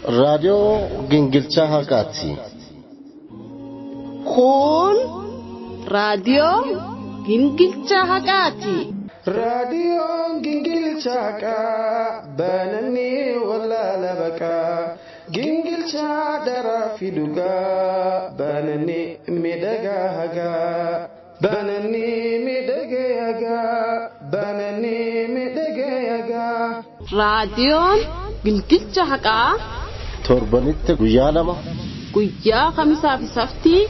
راديو جنجلچا هاكاتي خون راديو جنجلچا هاكاتي راديو جنجلچا كا بانني ولا لبكا جنجلچا درا في دوغا بانني ميدغا هغا بانني ميدغا هغا بانني ميدغا هغا راديو جنجلچا هاكا توربانيت غيالما guyyaa khamisaa fi saftii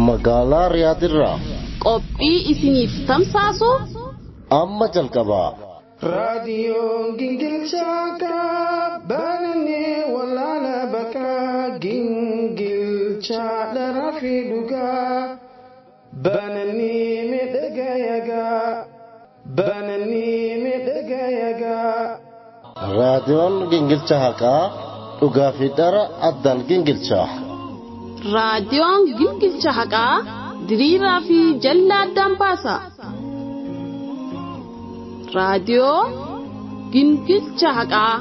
magaalaa Riyaadirraa qophii isiniif tamsaasu amma jalqabaa. raadiyoon gingilchaa bananii walaala bakka gingilchaa dharaa fi dhugaa bananii miidhagayagaa bananii miidhagayagaa. raadiyoon gingilcha haqaa dhugaa fi dhara addaan gingilchaa. raadiyoon gingilcha haqaa diriiraa fi jalla addaan baasa. raadiyoo gingilcha haqaa.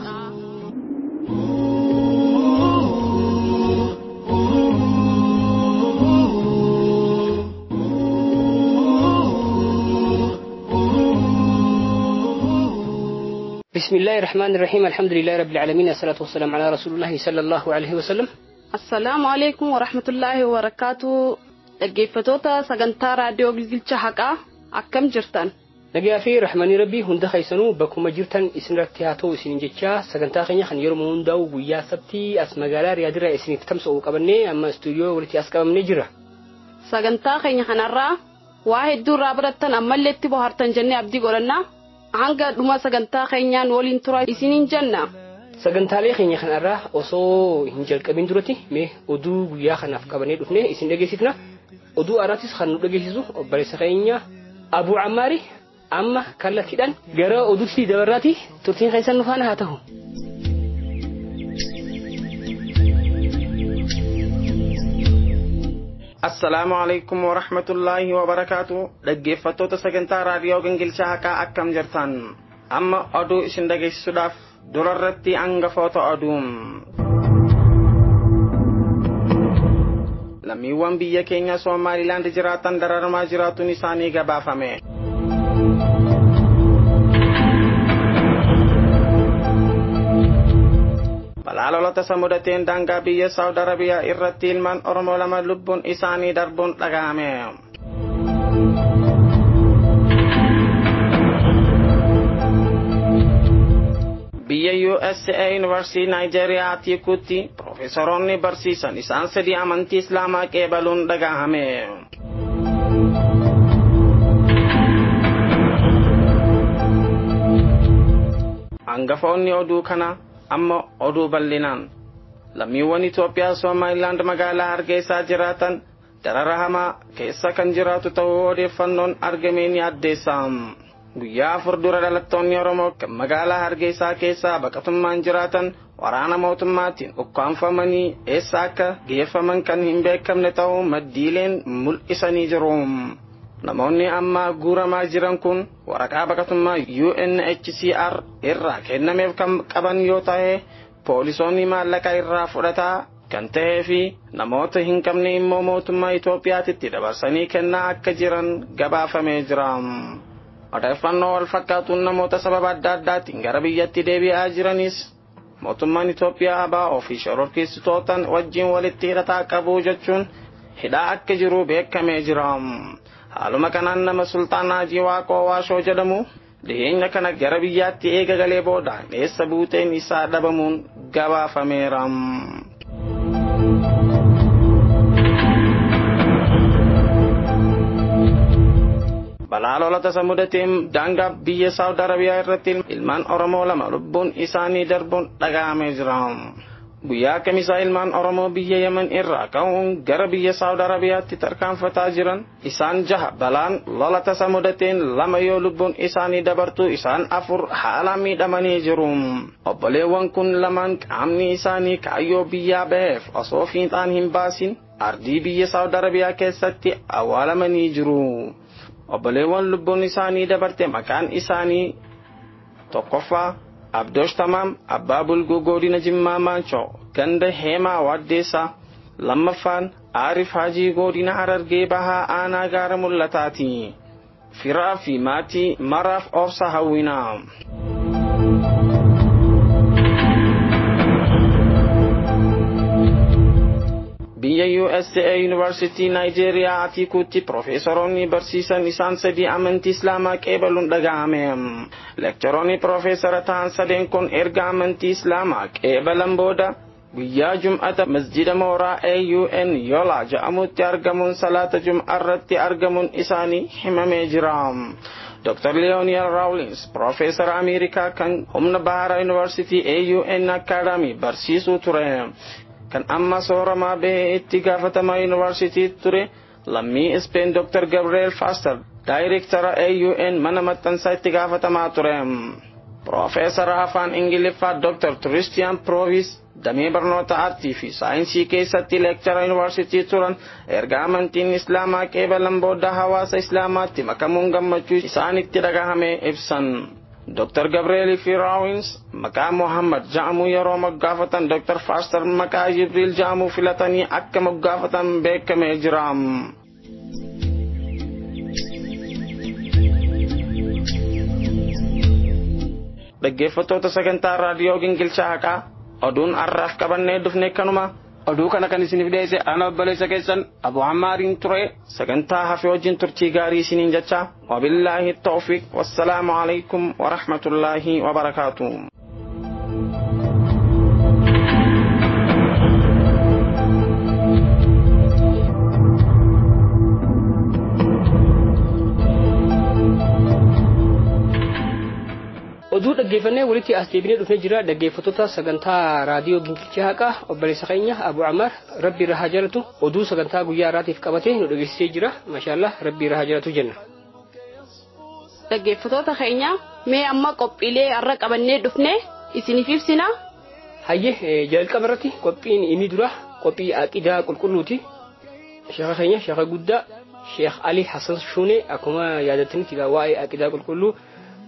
بسم الله الرحمن الرحيم الحمد لله رب العالمين الصلاة والسلام على رسول الله صلى الله عليه وسلم. السلام عليكم ورحمة الله وبركاته. الجيفتوتا سجنتا راديو جلجلة حقا أكم جرتان نجي في رحمن ربي هند خيسنو بكم جرتان إسنرتياتو إسنجتشا سجنتا خنيا خن يرمون داو ويا سبتي أسمعالا ريادرا إسنفتمسو كبرني أما استوديو ولتي أسكام نجرة سجنتا خنيا خنارا واحد دور رابرتان أما اللي تبهرتان جنة أبدي قولنا hanga dhuma sagantaa keenyaan waliin tura isiniin jenna. sagantaalee keenya kanarraa osoo hin jalqabin duratti mee oduu guyyaa kanaaf qabannee dhufne isin dhageessifna. oduu araatis kan nu dhageessisu obboleessa keenya Abu Ammaari amma kallattiidhaan gara oduutti dabarraati turtiin keessan nu faana haa ta'u. السلام عليكم ورحمة الله وبركاته. dhaggeeffattoota sagantaa raadiyoo gingilchaa haqaa akkam jirtan. amma oduu isin dhageessisuudhaaf durarratti hangafoota oduun. lammiiwwan biyya keenya Soomaalilaand jiraatan dararamaa jiraatuun isaanii gabaafame. balaalolota samudateen daangaa biyya Saawud Arabiyaa irratti ilmaan Oromoo lama lubbuun isaanii darbuun dhagahame. biyya USA University Nigeria Atiikuutti profeesoroonni barsiisan isaan sadii amantii Islaamaa qeebaluun dhagahame. hangafoonni oduu kana amma oduu bal'inaan. lammiiwwan Itoophiyaa Soomaalilaand magaalaa Hargeysaa jiraatan darara hamaa keessa kan jiraatu ta'uu odeeffannoon argame ni addeessa. guyyaa afur dura dhalattoonni Oromoo kan magaalaa Hargeysaa keessaa baqatummaan jiraatan waraana mootummaatiin ukkaanfamanii eessa akka geeffaman kan hin beekamne ta'uu maddiileen mul'isanii jiru. namoonni amma guuramaa jiran kun waraqaa baqatummaa UNHCR irraa kennameef kan qaban yoo ta'e poolisoonni maallaqa irraa fudhataa kan ta'ee fi namoota hin qabne immoo mootummaa Itoophiyaatti dabarsanii kennaa akka jiran gabaafamee jira. odeeffannoo wal fakkaatuun namoota sababa adda addaatiin gara biyyatti deebi'aa jiranis mootummaan Itoophiyaa ABO fi shororkeessitootaan wajjin walitti hidhataa qabu jechuun hidhaa akka jiru beekamee jira. haaluma kanaan nama Sultaan Haajii Waaqoo Waashoo jedhamu dhiyeenya kana gara biyyaatti eega galee booda eessa buuteen isaa dhabamuun gabaafameera. balaalolota samudateen daangaa biyya Saawud Arabiyaa irratti ilmaan Oromoo lama lubbuun isaanii darbuun dhaga'amee jira. guyyaa kamisaa ilmaan Oromoo biyya Yemen irraa ka'uun gara biyya Saawud Arabiyaatti tarkaanfataa jiran isaan 6 balaan lolata samudateen 2 yoo lubbuun isaanii dabartu isaan 4 haala miidhamanii jiru. obboleewwan kun lamaan qaamni isaanii kaayyoo biyyaa baheef osoo fiixaan hin baasin ardii biyya Saawud Arabiyaa keessatti awwaalamanii jiru. obboleewwan lubbuun isaanii dabarte maqaan isaanii tokkoffaa Abdoosh Tamaam Abbaa Bulguu Godina Jimmaa Maanchoo ganda Heemaa Waddeessaa. Lammaffaan Aarif Haajii Godina Harargee Bahaa Aanaa Gaara Mul'ataati. Firaa fi maatii maraaf obsa hawwinaa. Biyya USA University Nigeria Atiikuutti Profeesoroonni barsiisan isaan sadii amantii Islaamaa qeebaluun dhaga'ame. Lekchoroonni Profeesara ta'an sadeen kun erga amantii Islaamaa qeebalan booda guyyaa Jum'ata masjida mooraa AUN Yola jedhamutti argamuun salaata Jum'aa irratti argamuun isaanii himamee jira. Dr. Leoniel Rawlings Profeesara Ameerikaa kan humna Bahara University AUN Academy barsiisuu ture. Kan amma sooramaa bahee itti gaafatamaa University ture lammii Spain Dr. Gabriel Foster Directora AUN mana maxxansaa itti gaafatamaa ture. Profeesara afaan Ingiliffaa Dr. Christian Provis damee barnoota aartii fi saayinsii keessatti leekchara University turan erga amantiin Islaamaa qeebalan booda hawaasa Islaamaatti makamuun gammachuu isaanitti dhagahame ibsan. Dr. Gabriel F. Rawlings maqaa Muhammad jedhamu yeroo moggaafatan Dr. Foster maqaa Jibril jedhamu filatanii akka moggaafatan beekamee jira. Dhaggeeffattoota sagantaa raadiyoo Gingilchaa Haqaa oduun arraaf qabannee dhufne kanuma. Oduu kana kan isiniif dhiyeesse ana obboleessa keessan Abu Ammaarin ture. Sagantaa hafe wajjin turtii gaarii isiniin jecha wabillaahi tawfiq wassalaamu alaikum wa rahmatullaahi wa barakaatuh. Oduu dhaggeeffannee walitti as deebinee dhufnee jira. Dhaggeeffattoota sagantaa raadiyoo Gingilchaa Haqaa obboleessa keenya Abu Ammar Rabbi irraa haa jaalatu. Oduu sagantaa guyyaa har'aatiif qabatee nu dhageessisee jira. Maashaallah Rabbi irraa haa jaalatu jenna. Dhaggeeffattoota keenya mee amma qophiilee har'a qabannee dhufne isiniif ibsina. Hayyee jalqaba irratti qophiin inni dura qophii aqidaa qulqulluuti. Sheekha keenya sheekha guddaa Sheekh Ali Hassan Shuunee akkuma yaadatanitti waa'ee aqidaa qulqulluu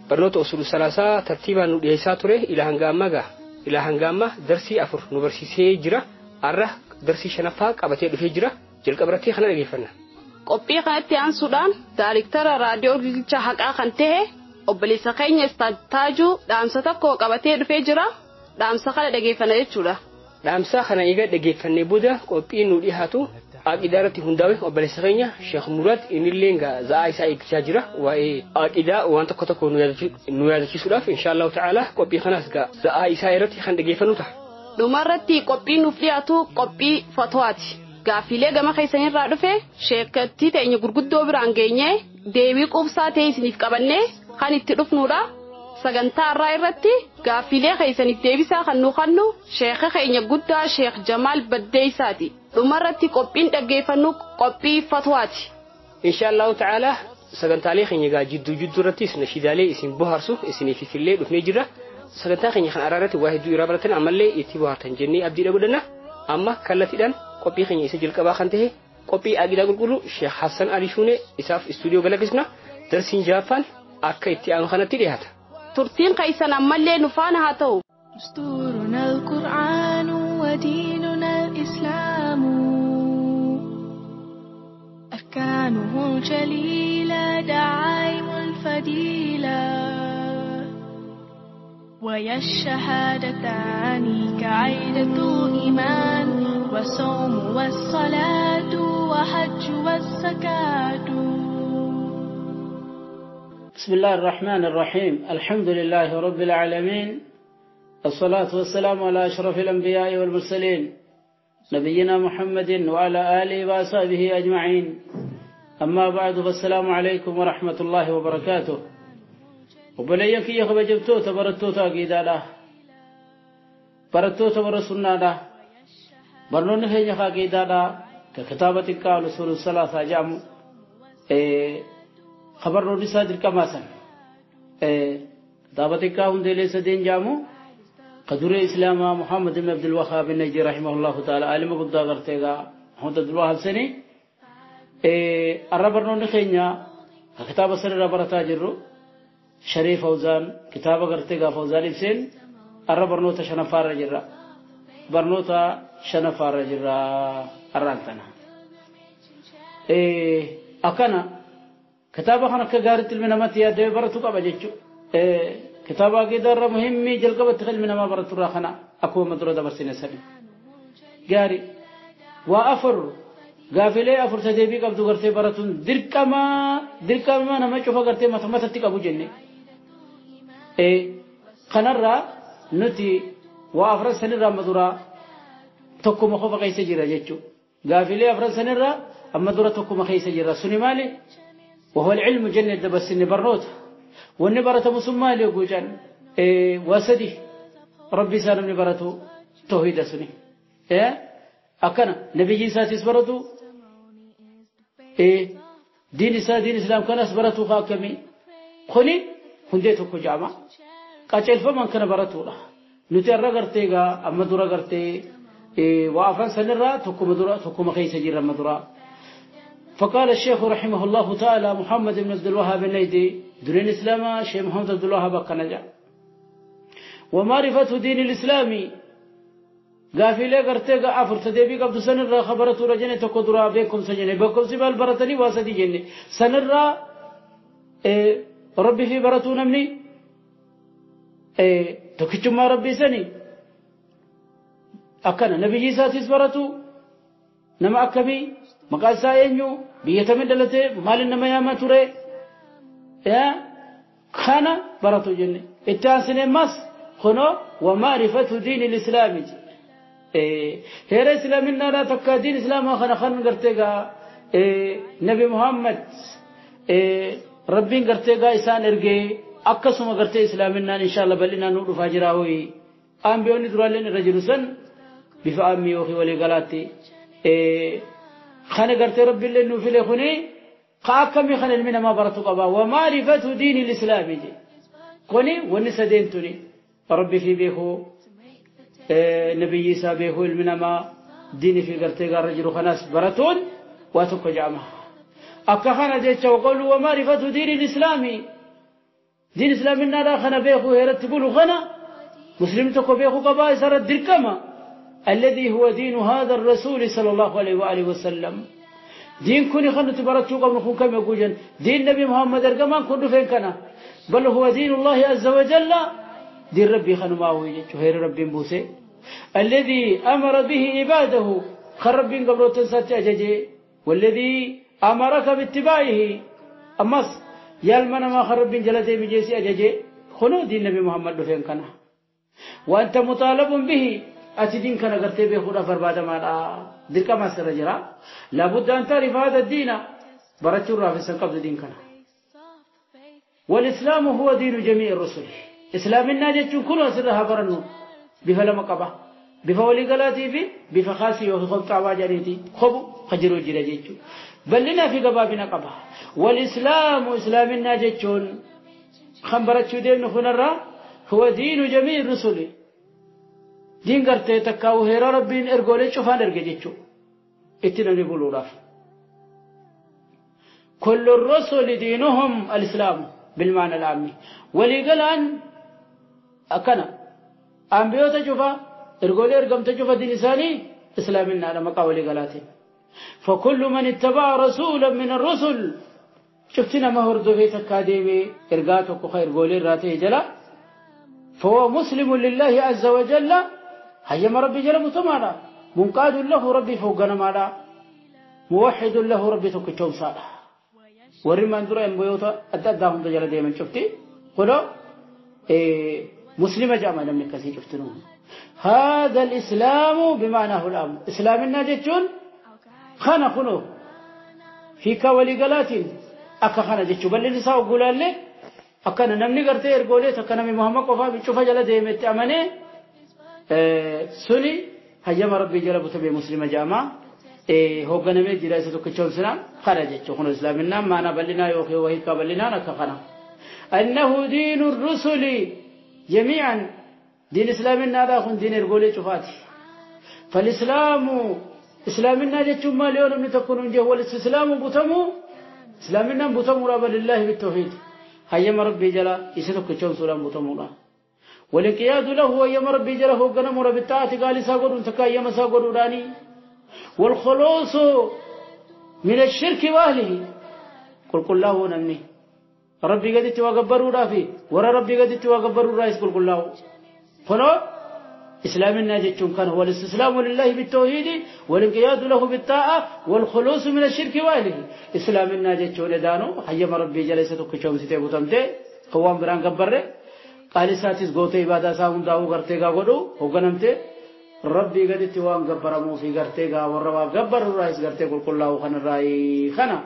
barnoota usul salaasaa tartiibaan nu dhiyeessaa ture ila hanga amma darsii 4 nu barsiisee jira. Har'a darsii 5ffaa qabatee dhufee jira. Jalqaba irratti kana dhageeffanna. Qophii kanatti aansuudhaan Daariktara raadiyoo Gingilchaa Haqaa kan ta'e obboleessa keenya Ustaad Taajuu dhaamsa tokko qabatee dhufee jira. Dhaamsa kana dhageeffanna jechuudha. Dhaamsa kana eega dhageeffannee booda qophii nu dhiyaatu aqidaa irratti hundaa'e obboleessa keenya Sheekh Murad inillee za'aa isaa eeggachaa jira. Waa'ee aqidaa waan tokko tokko nu yaadachiisuudhaaf inshallah ta'ala qophii kanas za'aa isaa irratti kan dhageeffannu ta'a. Dhumarratti qophii nuuf dhiyaatu qophii fatwaati. Gaafilee gama keessanirraa dhufe sheekattii teenya gurguddoo biraan geenye deebii qubsaa ta'e isiniif qabannee kan itti dhufnuudha. Sagantaa irraa irratti gaafilee keessaniif deebisaa kan nu kennu sheekha keenya guddaa Sheekh Jamaal Baddeessaati. Dhumarratti qophiin dhaggeeffannu qophii fatwaati. Inshallah ta'ala sagantaalee keenya jidduu irrattis nashiidaalee isin bohaarsu isiniif fillee dhufnee jira. Sagantaa keenya kan araarratti waa hedduu irraa baratan ammallee itti bohaartan jennee abdiidha godhanna. Amma kallattiidhaan qophii keenya isa jalqabaa kan ta'e qophii aqidaa qulqulluu Sheekh Hassan Ali Shuunee isaaf istuudiyoo galaksisna. Darsiin jaaffaan akka itti aanu kanatti dhiyaata. Turtiin keessan ammallee nu faana haa ta'u. دستورنا القرآن وديننا الإسلام أركانه الجليلة دعائم الفضيلة ويا الشهادتان كعيدة إيمان وصوم والصلاة وحج والزكاة. بسم الله الرحمن الرحيم. الحمد لله رب العالمين، الصلاة والسلام على أشرف الأنبياء والمرسلين نبينا محمد وعلى آله وصحبه أجمعين. أما بعد فالسلام عليكم ورحمة الله وبركاته. وبليك يا خبجبتو تبرتو تاقيدا له برتو تبرسلنا له برنون هي خاقيدا له ككتابتك على سور الثلاثة جامو خبر نور صادر كماسن كتابتك هم دليل سدين جامو قدر إسلام محمد بن عبد الوهاب النجدي رحمه الله تعالى عالم قد غرتيغا هون تدلوا حسني الربرنون خينيا كتاب سر ربرتا جرو شريف فوزان كتاب قرتي فوزان إبسين أرى برنوتا شنفار جرا برنوتا شنفار جرا أرانتنا أكنا كتابة خنا كجارة المنامات يا ده برتو كبجتشو كتابة كده رة مهمة جلقة بتخل منام برتو راخنا أكو مدرسة برسين سبي جاري وأفر غافلة أفر سجبي كابدو قرتي برتون دركما نما شوفا قرتي ما تتك أبو جنة خنرة نتي وأفر سنرة مدرسة تكو مخوفا كيس جرا جتشو غافلة أفر سنرة أما مدرسة تكو مخيس جرا سني مالي وهو العلم جنة بس النبرنوت والنبرة مسمى وجان وسدي ربي سالم نبرته توحيد سني أكنا نبي جيسا تسبرته دين إسلام كان أسبرته خاكمي خني هنديتو كجامع كأجل فمن كان برته له نتيرة قرتيجا أما درا قرتي وافرن سنرة تكو مخيس جرا مدرا فقال الشيخ رحمه الله تعالى محمد بن عبد الوهاب النيدي دين الإسلام شيخ محمد عبد الوهاب كنجا ومعرفة دين الإسلام غافلة قرتيجا أفر تدبي قبض سنرة خبرة رجنة تقدرا بكم سجنة بكم سبال برتني واسدي جنة سنرة ربي في برتون مني تكتم ما ربي سني أكنا نبي جيسا تسبرتو نما أكبي مقال ساينيو بيتمن دلته مال نما ياما توري يا خانا برتو جنة اتاسن مس خنو ومعرفة دين الإسلام هير إسلامنا لا تكا دين إسلام خنا خن قرتيغا نبي محمد ربين قرتيغا إسان إرجي أكسم قرتي إسلامنا إن شاء الله بلنا نور فاجراوي أم بيوني درالين رجل سن بفأمي وخي ولي غلاتي خانة قرتي ربي اللي نوفي خني خاكمي خان المنا ما برتو قبا ومعرفة دين الإسلام جي خني ونسا دينتني ربي في بيخو نبي يسا بيخو المنا ما ديني في قرتي رجل خناس برتون واتوك جامع أكا خانة جيتش وقولوا ومعرفة دين الإسلام دين الإسلام إننا لا خنا بيخو هيرتبولو خنا مسلم تكو بيخو قبا إسارة دركما الذي هو دين هذا الرسول صلى الله عليه وآله وسلم دين كوني خنو تبارتشو قبل نخون كم يقولون دين نبي محمد أرقمان كنو فين كنا بل هو دين الله عز وجل دين ربي خنو ما هو يجي هير ربي موسى الذي أمر به عباده خرب قبل تنسات أججي والذي أمرك باتباعه أمس يالمنا ما خرب جلده بجيسي أججي خنو دين نبي محمد فين كنا وأنت مطالب به أتدين كان قرتي بخورا فربادا مالا دلك ما سرجرا لابد أن تعرف هذا الدين برتشور في سنقبض دين كان والإسلام هو دين جميع الرسل إسلام الناجة كله سرها برنو بفلا مقبا بفولي قلاتي في بفخاسي وخلط عواجاريتي خبو خجرو جراجيتشو بل لنا في قبابنا قبا والإسلام إسلام الناجة خمبرتشو دين نخنرا هو دين جميع الرسل دين قرتي تكاو هيرا ربين ارغولي شوفان ارغجيچو اتنني بولوراف كل الرسل دينهم الاسلام بالمعنى العامي ولقلان اكنا انبيوت شوفا ارغولي ارغمت شوفا دين ثاني اسلامنا على مقاولي قلاتي فكل من اتبع رسولا من الرسل شفتنا ما هردو في تكاديمي ارغاتو خير غولي راتي جلا فهو مسلم لله عز وجل هيما ربي جل متمانا منقاد له ربي فوقنا مالا موحد له ربي تكتشوم صالح ورمان درا ينبيوتا أدادهم تجلا ديما شفتي قلوا مسلمة جامعة لم نكسي شفتنون هذا الإسلام بمعناه الأمر إسلام الناجتون خانا خنو فيك ولي قلاتين أكا خانا جتشو بل لنساو قولان لي أكنا نمني قرتي إرقولي تكنا من محمد قفا بيشوفا جلا ديما اتعمني سني هجم ربي جل بتبي مسلم جامع هو جنبي جلسة تكشون سنا خرجت شخون الإسلامنا ما أنا بلنا يوخي وهي كبلنا نكخنا أنه دين الرسل جميعا دين إسلامنا لا خن دين الرجول شفاتي فالإسلام إسلامنا جتشم ما اليوم نتكون جه والإسلام بتمو إسلامنا بتمو رب لله بالتوحيد هيم ربي جلا يسلك كشون سلام بتمونا والانقياد له هيم ربي جلا هو جنا مر بالطاعة قال ساقول تكا يم ساقول راني والخلوص من الشرك واهله قل له نمني ربي قد توقبروا رافي ورا ربي قد توقبروا رايس قل له فلو إسلامنا جتشون كان هو الاستسلام لله بالتوحيد والانقياد له بالطاعة والخلوص من الشرك واهله إسلامنا جتشون دانو حيما ربي جلسة كشوم ستيبو تمتي قوام بران قبره قال ساتيس قوتي عبادة ساهم داو غرتي قاقودو وقنمتي ربي قد توان قبرمو في غرتي قا وروا قبر الرئيس غرتي قل الله خن الرأي خنا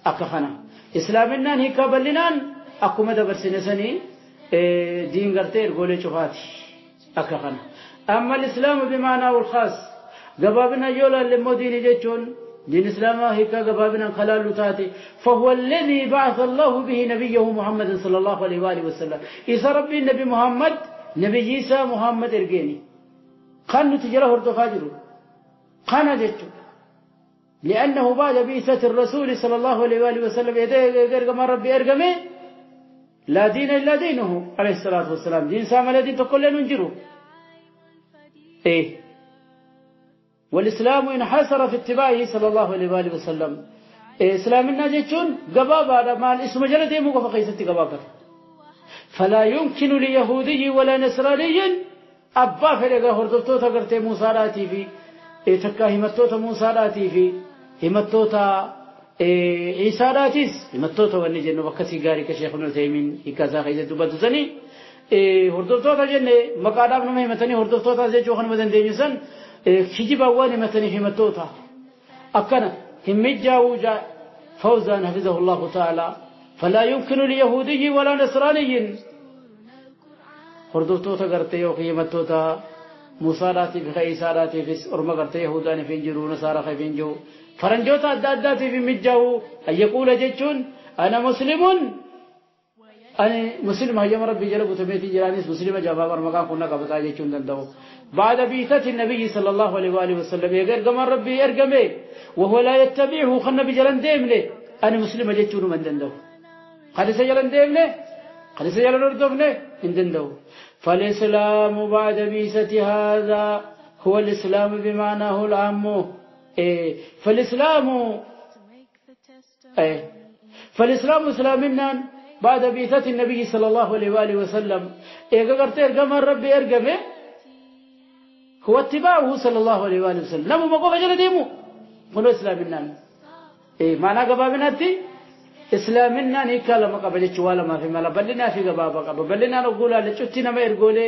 أكا خنا إسلامنا هيكا بلنان أكو مدى برسنساني دين غرتي القولي شفاتي أكا خنا أما الإسلام بمعناه الخاص قبابنا يولا للمدين جيتون دين الإسلام هيكا قبابنا خلال تاتي فهو الذي بعث الله به نبيه محمد صلى الله عليه وآله وسلم إذا ربي النبي محمد نبي عيسى محمد إرقيني خانو تجره ارتفاجره خانا جيتون لأنه بعد بعثة الرسول صلى الله عليه وآله وسلم يدير ما ربي أرقمي لا دين إلا دينه عليه الصلاة والسلام دين سامل دين تقول ننجره إيه والإسلام انحصر في اتباعه صلى الله عليه وآله وسلم إيه إسلامنا جيتون قبابا ما الاسم جلده موقف قيستي قبابا فلا يمكن ليهودي ولا نصراني أبا فرقا هردفتوتا قرتي موساراتي في إيه تكا همتوتا موساراتي في همتوتا عيساراتيس همتوتا والنجن وقسي قاري كشيخ نسيمين إكازا خيزة دباتوساني هردفتوتا جنة مقاداب نمي متني هردفتوتا زي جوخن مدن دينيسان خجب أولي متني همتوتا أكنا همجاوجا فوزا حفظه الله تعالى فلا يمكن ليهودي ولا نصراني هردفتوتا قرتي يوخي همتوتا موساراتي في خيساراتي في أرما قرتي يهوداني في انجرو نصارى في انجو فرنجوتا أداداتي في مجاو أن يقول جيتشون أنا مسلم أنا مسلم هيا ربي جل بتميتي جرانيس مسلم جواب أرمكان كنا قبضا جيتشون دندو بعد بعثة النبي صلى الله عليه وآله وسلم يقول قمر ربي يرقمي وهو لا يتبعه خن بجلن ديمله أنا مسلم جيتشون من دندو خلص جلن ديمله خلص جلن أردفنه من دندو فالإسلام بعد بعثة هذا هو الإسلام بمعناه العام فالإسلام إسلامنا بعد بعثة النبي صلى الله عليه وآله وسلم قرت ارقم ربي ارقمه هو اتباعه صلى الله عليه وآله وسلم نمو مقوفة جل ديمو هو إسلامنا معنى قبابناتي إسلامنا نيكا لما قبل جوالا ما في مالا بلنا في قبابا قبل بلنا نقول على شتينا ما يرقولي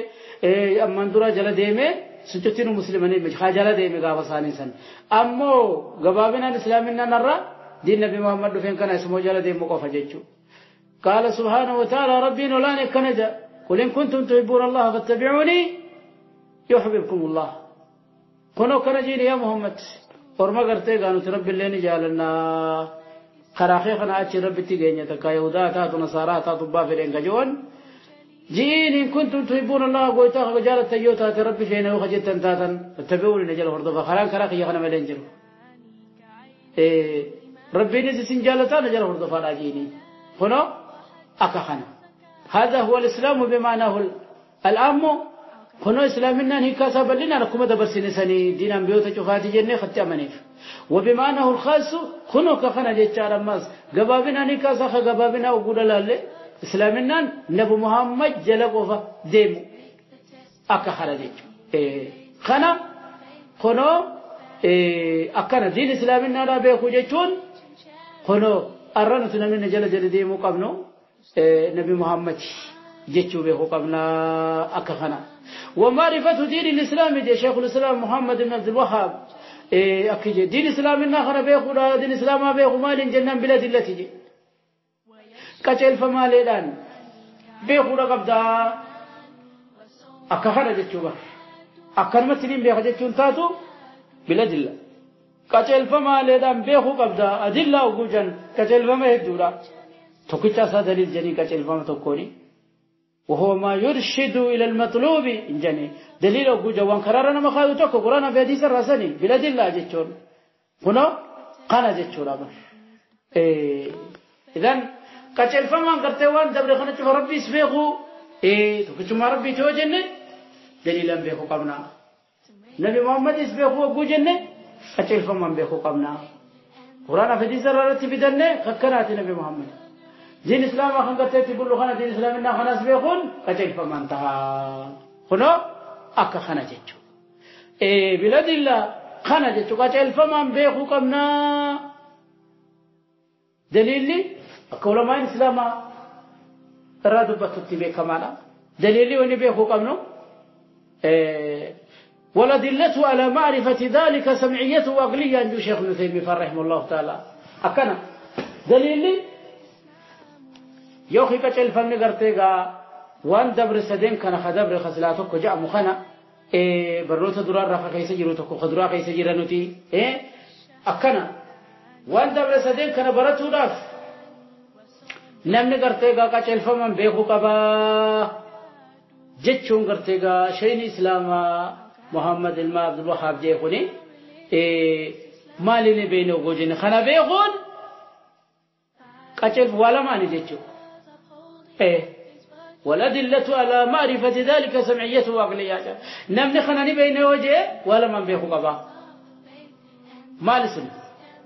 أماندورا جل ديمه سنتينو مسلمانين مش خاجلا ديمه قابا سانيسان أمو قبابنا إسلامنا نرى دين نبي محمد فين كان اسمه جل ديمه قوفة جيتشو قال سبحانه وتعالى ربي نولاني كنجا قل إن كنتم تحبون الله فاتبعوني يحببكم الله كنو كنجين يا محمد ورما قرتي قانو رب اللي نجالنا خراخي خنا أتشي ربي تيجيني تكا يهودا تاتو نصارى تاتو بافرين كجون جين إن كنتم تحبون الله قويتا خجالة تيوتا ربي فينا وخجتا تاتا فاتبعوني نجال هردوفا خران خراخي يخنا ملينجر ربي نزي سنجالتا نجال هردوفا راجيني هنا أكخنا هذا هو الإسلام بمعناه العام هنا إسلامنا هي كاسب لنا لكم دبرسين سني دين أنبياء تجوفاتي جنة خطة منيف وبمعناه الخاص هنا كخنا جتار ماس جبابنا نكاسا خجبابنا وقول الله إسلامنا نبي محمد جلقوفا ديم أكخنا جت خنا هنا أكنا دين إسلامنا لا بيخوجتون هنا أرنا تنامي نجلا جل ديمو قبنو نبي محمد جتشو بيخو قبنا أكخنا ومعرفة دين الإسلام دي شيخ الإسلام محمد بن عبد الوهاب أكيد دين الإسلام الناخر بيخو دين الإسلام بيخو مال جنان بلاد الله تجي كتل فمال الآن بيخو رقبدا أكخنا جتشو بح أكرمت سنين بيخو جتشو تاتو بلاد الله كتل فما لدان بيخو قبدا أدلة وجوجن كتل فما يدورا تكتشا سادليل جني كتل فما تكوني وهو ما يرشد إلى المطلوب جني دليل وجوجا وانكرارنا ما خايو تكو قرانا في حديث الرسني بلا دلة جتشون هنا قنا جتشون أبا إذن قتل فمان قرتي وان دبر خنت ربي سبيخو تكتم ربي تو جنة دليلا بيخو قبنا نبي محمد سبيخو أبو جنة قتل فمان بيخو قبنا قرآن في دي زرارة بدنة خكرات نبي محمد دين إسلام أخن قرتي تقول له خنا دين إسلام إننا خنا سبيخون قتل فمان تها خنو أكا خنا جيتشو بلاد الله خنا جيتشو قتل فمان بيخو قبنا دليلي أقول ما الإسلام رادو بتوتي كمانا دليلي وني بيخو قبنو ولا دلته على معرفة ذلك سمعيته وعقلية عند شيخ ابن تيمية رحمه الله تعالى أكنا دليلي يوخي كتل فن قرتيغا وان دبر سدين كان خدبر خسلاتك جاء مخنا بروت درار رفا كيس جيروتك خضرا كيس جيرانوتي أكنا وان دبر سدين كان برتو راف نمني قرتيغا كتل فمن بيخو قبا جتشون قرتيغا شين إسلاما محمد الماء عبد الوهاب جيخوني مالي بينو غوجين خنا بيخون كتل ولا ماني جتشو ولا دلته على معرفة ذلك سمعيته وعقليته نمني خناني بينه وجه ولا من بيخو قبا مال سن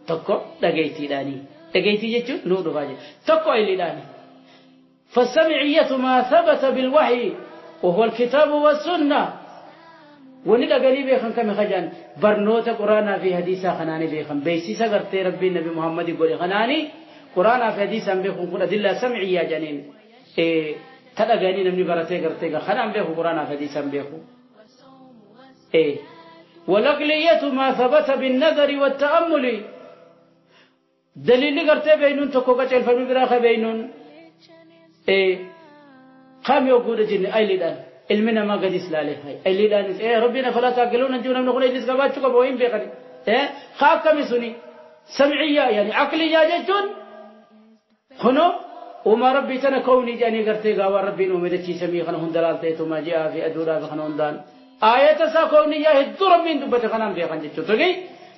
تكو دغيتي داني دغيتي جتشو نودو فاجي تكو إلي داني فالسمعية ما ثبت بالوحي وهو الكتاب والسنة وندا غني بيخن كم خجان برنوت قرآن في حديثا خناني بيخن بيسيسا غرتي ربي النبي محمد يقول خناني قرآن في حديثا بيخن قد دلة سمعية جنين تدغاني نمني برتي غرتي خنان بيخو قرآن في حديثا بيخو والعقلية ما ثبت بالنظر والتأمل دليل غرتي بينون تكوكا الفم براخ بينون قام يقول جن أيلدان علمنا ما قد إسلاله هاي أيلدان ربنا فلا تأكلون أنجونا من نقول إجلس قباتك بوين بيقني خاك مسوني سمعية يعني عقلية جدًا هنا وما ربي تنا كوني جاني قرتي قاوى ربي نومدتي سميخنا هندلالتي ثم جاء في أدورا فخنوندان آية سا كونية هدو ربي ندبت خنام بيقن جدًا تقول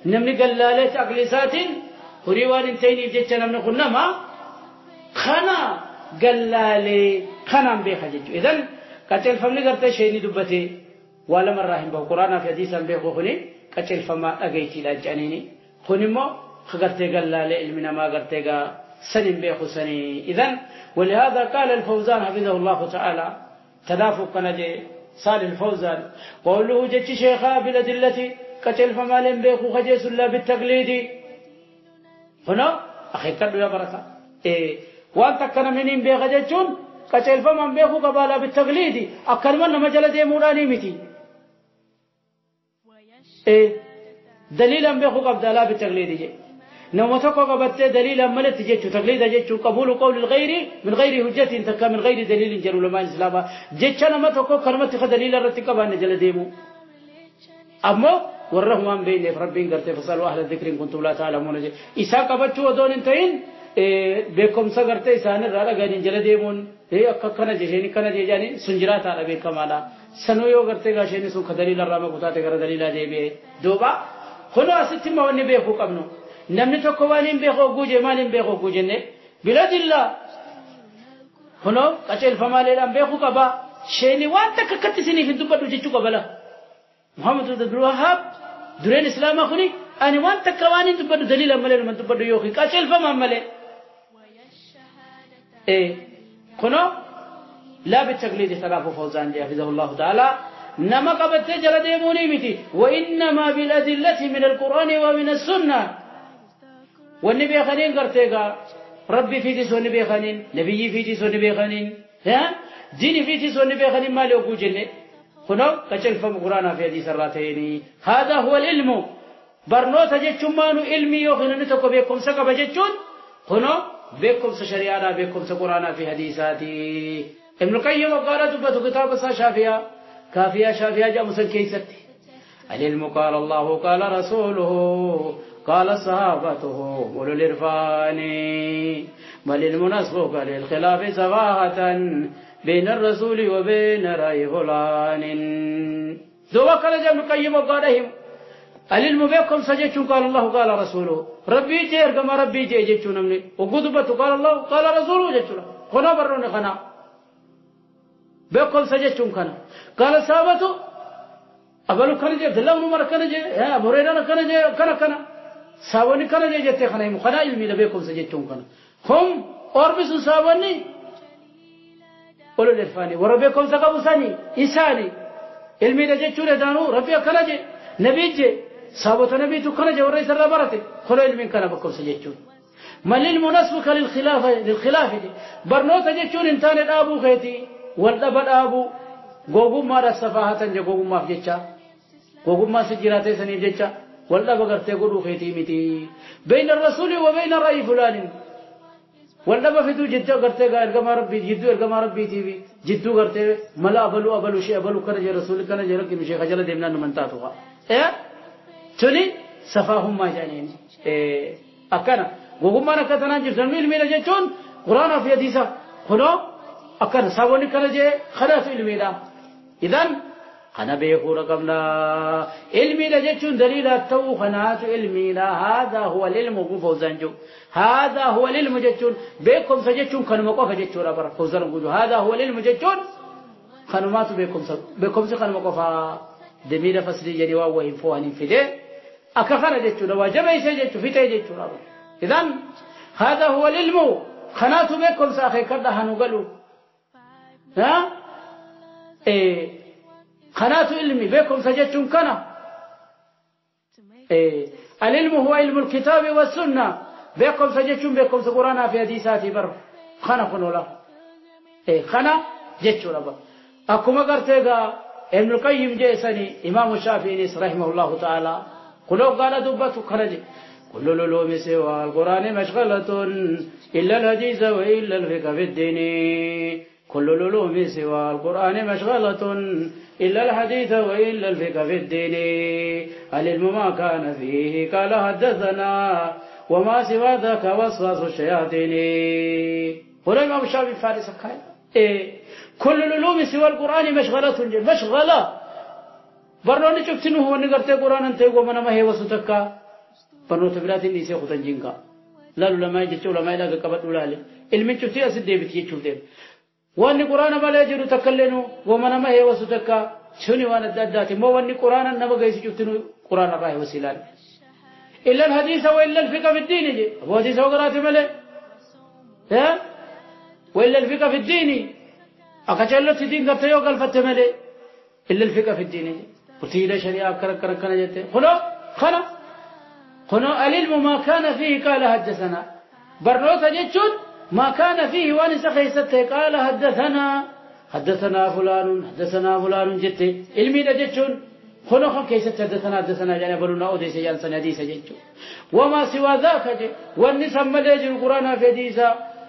نمني قلالات أقلسات هريوان انتيني جدًا نمني قلنا ما خنا قلالي خنام بيقن جدًا إذن كتل فمني قرتي شيني دبتي ولا مرة به قرآن في حديث بيقو خني كتل فما أجيتي لاجانيني خني ما خقرتي قلالي علمنا ما قرتي سنين بيخو سني إذن ولهذا قال الفوزان حفظه الله تعالى تدافق نجي صالح الفوزان وقوله جتش شيخا بالأدلة كتل فمالين بيخو خجيس الله بالتقليد هنا أخي كدو يا بركة وانت كان منين بيخججون كتل فمان بيخو قبالا بالتقليد أكل من مجال دي موراني متي دليلا بيخو قبالا بالتقليد جي نومتك قبضت دليلا ملت جيتشو تقليد جيتشو قبول قول الغير من غير حجة تكا من غير دليل جرو لما الإسلام جيتشنا متكو كلمة دليل رتكب أن جل ديمو أما والرحمن بين ربين قرت فصلوا أهل الذكر إن كنتم لا تعلمون إسا قبضتوا ودون انتين بكم سقرت إسان الرارة قال جل ديمون أككنا جيشيني كنا جيجاني سنجرات على بكم على سنويو قرت قاشيني سوك دليل الرامة قطعت قرى دليل ديبي دوبا خلوا أستم واني بيخو قبنو نمني تكوانين بيخو جوجي مالين بيخو جوجي بلاد الله هنا كتير فمالي لام بيخو كبا شيني وانت ككتسيني في الدبر وجيتشو كبلا محمد عبد الوهاب درين إسلام أخوني أنا وانت كوانين دبر دليل مالي من دبر يوخي كتير فمالي هنا لا بالتقليد خلاف فوزان جاء حفظه الله تعالى نما قبت جلد يموني متي وإنما بالأدلة من القرآن ومن السنة والنبي خانين قرتيغا ربي في تيس والنبي خانين نبي في تيس والنبي خانين دين في تيس والنبي خانين ما لو جنة هنا كشل فم قرآن في حديث الراتين هذا هو العلم برنوت جتشمان علمي يخلون نتوك بكم سكب جتشون هنا بكم سشريعنا بكم سقرآن في حديثاتي ابن القيم قال تبت كتاب شافيا كافيا شافيا جاء مسل كيستي العلم قال الله قال رسوله قال صحابته أولو الإرفان بل المناسب للخلاف سواهة بين الرسول وبين رأي فلان ذو وكال جمع قيم وقالهم العلم بكم سجدتم قال الله قال رسوله ربي جير كما ربي جي جتون مني وقدبت قال الله قال رسوله جتون خنا بروني خنا بكم سجدتم كنا قال ثابت أبلو كنا جي دلهم نمر كنا جي أبو هريرة كنا جي كنا ساوني كنا جي جت خنا مخنا علمي لبكم سجدتم كنا هم أربس ساوني قولوا للفاني وربكم سقبوا ثاني إنساني علمي لجتون دانو ربي كنا جي نبي جي سابت نبي تكنا جي ورئيس الربارة خلوا علمي كنا بكم سجدتم من المناسبك للخلافة دي برنوت جتون انتان الأبو خيتي والدبل أبو غوغو ما رسفاهة جغوغو ما فجتشا غوغو ما سجراتي سنيف جتشا والدبل غرتي قدو خيتي متي بين الرسول وبين رأي فلان والدبل فتو جتشا غرتي ارغما ربي جدو ارغما ربي تيوي جدو غرتي ملا أبلو شيء أبلو كنجي رسول كنجي ركي مشي خجل ديمنا نمنتاتوها توني سفاهم ما جانين أكنا غوغو ما نكتنا جرسن ميل ميل جتشون قرآن في حديثة خلو أكن سووني كنجة خلاص علمي لا إذن خنا بيخو رقمنا علمي لا جتون دليل التو خنات علمي لا هذا هو العلم فوزانجو هذا هو العلم جتون بيكم سجتون كانوا مقف جتون ربر فوزان بوجو هذا هو العلم جتون خنومات بيكم سخن مقفا دمير فسري جدوا وهم فواني فيده أكخنا جتون واجب يسجت في تجتون ربر إذن هذا هو العلم خنات بيكم ساخي كذا هنقولوا ها خنات علمي بكم سجدتم كنا العلم هو علم الكتاب والسنة بكم سجدتم بكم سقرانا في حديثات بر خنا خنولا خنا جتشو ربا أكما قرتيغا ابن القيم جيساني إمام الشافعي رحمه الله تعالى قلوا قال دبت خرج كل العلوم سوى القرآن مشغلة إلا الحديث وإلا الفقه في الدين كل العلوم سوى القرآن مشغلة إلا الحديث وإلا الفقه في الدين العلم ما كان فيه قال حدثنا وما سوى ذاك وسواس الشياطين هنا الإمام الشافعي فارس قال كل العلوم سوى القرآن مشغلة برنوني شفتنه هو نقرت القرآن أنت ومن ما هي وسطك برنو تبرات النساء خطنجينك لا العلماء جت علماء لا كبت ولا علم شفتي أسد ديبت يشوفهم وان القرآن ما لا يجر تكلنوا ومن ما هي وسطك شنو وانا الدادات ما وان القرآن نما جاي شفتنه قرآن الراه وسيلان إلا الحديث وإلا الفقه في الدين جي أبو حديث وقرات ملء ها وإلا الفقه في الدين أكشلت الدين قبته يوقل فتملء إلا الفقه في الدين جي وتيل شريعة كرك كنا جت خنا العلم ما كان فيه قال حدثنا برنوت جتشون ما كان فيه وانس خيسته قال حدثنا فلان جت علمي جتشون خنا خم كيسته حدثنا يعني بلونا أوديس جان سنديس جتشون وما سوى ذاك وانس ملأ القرآن في حديثا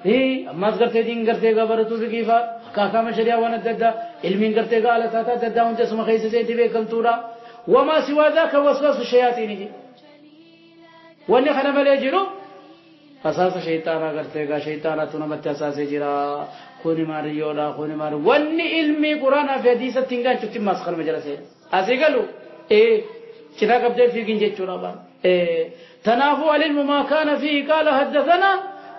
هي ما ذكرت دين قرته قبرتو بكيفا كاكام شريعة وانا ددا علمي قرته قال تاتا ددا وانت اسم خيسته تبي كم تورا وما سوى ذاك وسواس الشياطين واني خنا ملأ أساس شيطانا قرتيغا شيطانا تنمت أساس جرا خوني ماريولا خوني مار واني علمي قرآن في حديثة تنغان شفتي مسخر مجلسة أسيقلو كنا قبضي في جنجة شرابا تنافو العلم ما كان فيه قال حدثنا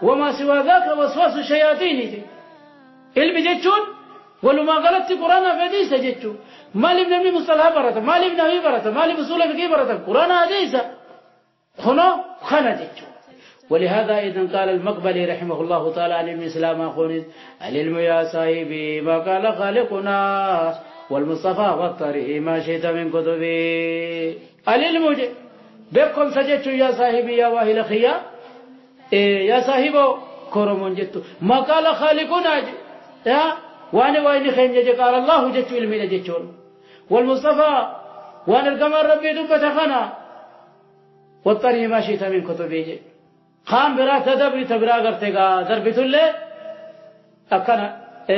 وما سوى ذاك وسواس الشياطين علم جتشون ولو ما غلطت قرآن في حديثة جتشون ما لم نبني مصطلح برتا ما لم نبي برتا ما لم بسولة فكي برتا قرآن حديثة خنا جتشون ولهذا إذن قال المقبلي رحمه الله تعالى علم الإسلام أخوني العلم يا صاحبي ما قال خالقنا والمصطفى والطريق ما شئت من كتبي العلم بكم سجدت يا صاحبي يا واهل خيا يا صاحبه كرمون جدت ما قال خالقنا يا واني خيم قال الله جدت علمي جدتون والمصطفى وانا القمر ربي دبت خنا والطريق ما شئت من كتبي خام برا تدبري تبرا کرتےگا ضربت الله اكنا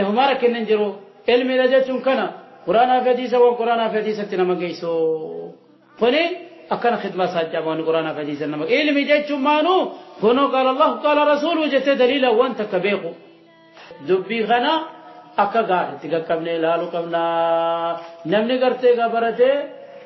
ہمارا کننجرو علم رجتون كنا قرآن حديث وقرآن حديث تنمگيسو فني اكنا خدمه ساجبان قرآن حديث نمگ علم جچو مانو كونو قال الله قال رسول جت دليل وانت كبيقو دبي غنا اكا گاڑ تيگا قبل لالو قبنا نمني کرتےگا برتے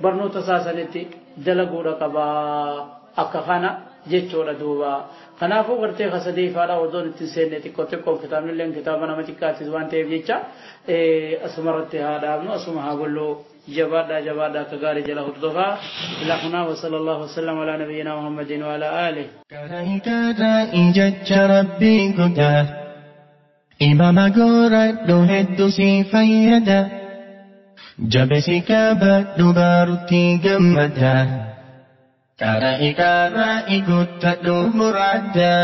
برنو تساسنتي dalaguudha qabaa akka kana jechuudha duuba. Kanaafuu gartee kasadii faadhaa odoon itti seenne xiqqoo kitaabni illee kitaaba nama xiqqaattis waan ta'eef jecha asuma irratti haa dhaabnu asuma haa bolloo jabaadhaa akka gaarii jala hordofaa ilaahunaa wa sallallahu wasallam ala nabiyyina muhammadin wa ala alihi. Karahiikaadha ijacha rabbii godhaa imama godhadhu hedduu si fayyada jabesi qabadhu barutti gammada. Karahiikaadha igutadhu muraada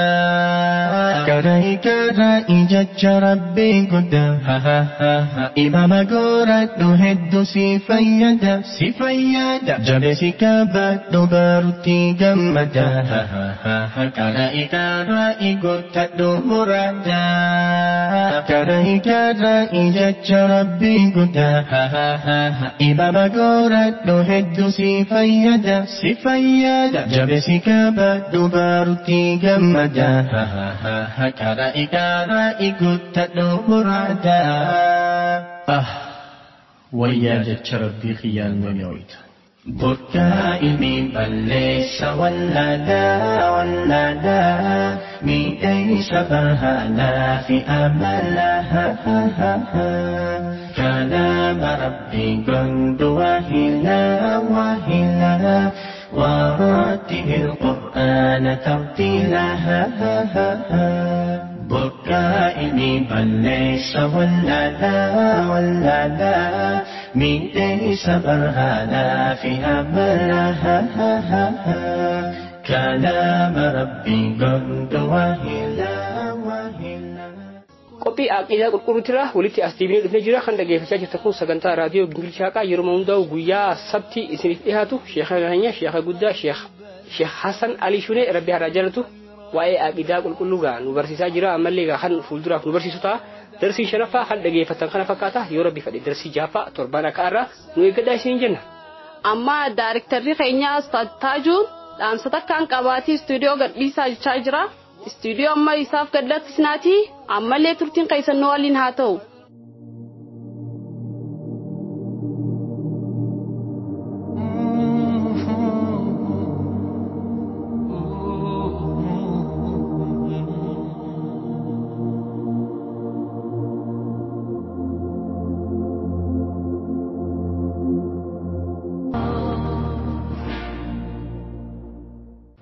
karahiikaadha ijacha rabbii godhaa imama godhadhu hedduu si fayyada jabesi qabadhu barutti gammada. Karahiikaadha igutadhu muraada karahiikaadha ijacha rabbii godhaa imama godhadhu hedduu si fayyada jabesi qabadhu barutti gammada. Karahiikaadha igutadhu muraada. Wayyaa jecha rabbii kiyyaan wayyoota. Burkaa ilmi balleessa wallaadaa miidhaysa barhaanaa fi amalaa. Kalaama rabbii gondu waahilaa ورتل القرآن ترتيلا. بكائني بل ليس ولالا من ليس برهانا فيها ملاها. كلام ربي قد وهلا. qophii aqiidaa qulqulluutirra walitti as deebinee dhufnee jira kan dhageeffachaa jirtan kun sagantaa raadiyoo Gingilchaaqaa yeroo hundaa'u guyyaa sabtii isiniif dhiyaatu sheekha keenya sheekha guddaa sheekh Hassan Ali Shunee rabbi haa jaalatu waa'ee aqiidaa qulqulluu nu barsiisaa jira ammallee kan fuulduraaf nu barsiisu ta'a. Darsii shanaffaa kan dhageeffatan kana fakkaata yoo rabbi fedhe darsii jaffaa torbaan akka irraa nu eeggadhaa isin jenna. Amma daarektarri keenya Ustaad Taajuun dhaamsa takkaan qabaatii istuudiyoo gadhiisaa jechaa jira. Istuudiyoo amma isaaf gadlattisnaati ammallee turtiin keessannoo waliin haa ta'u.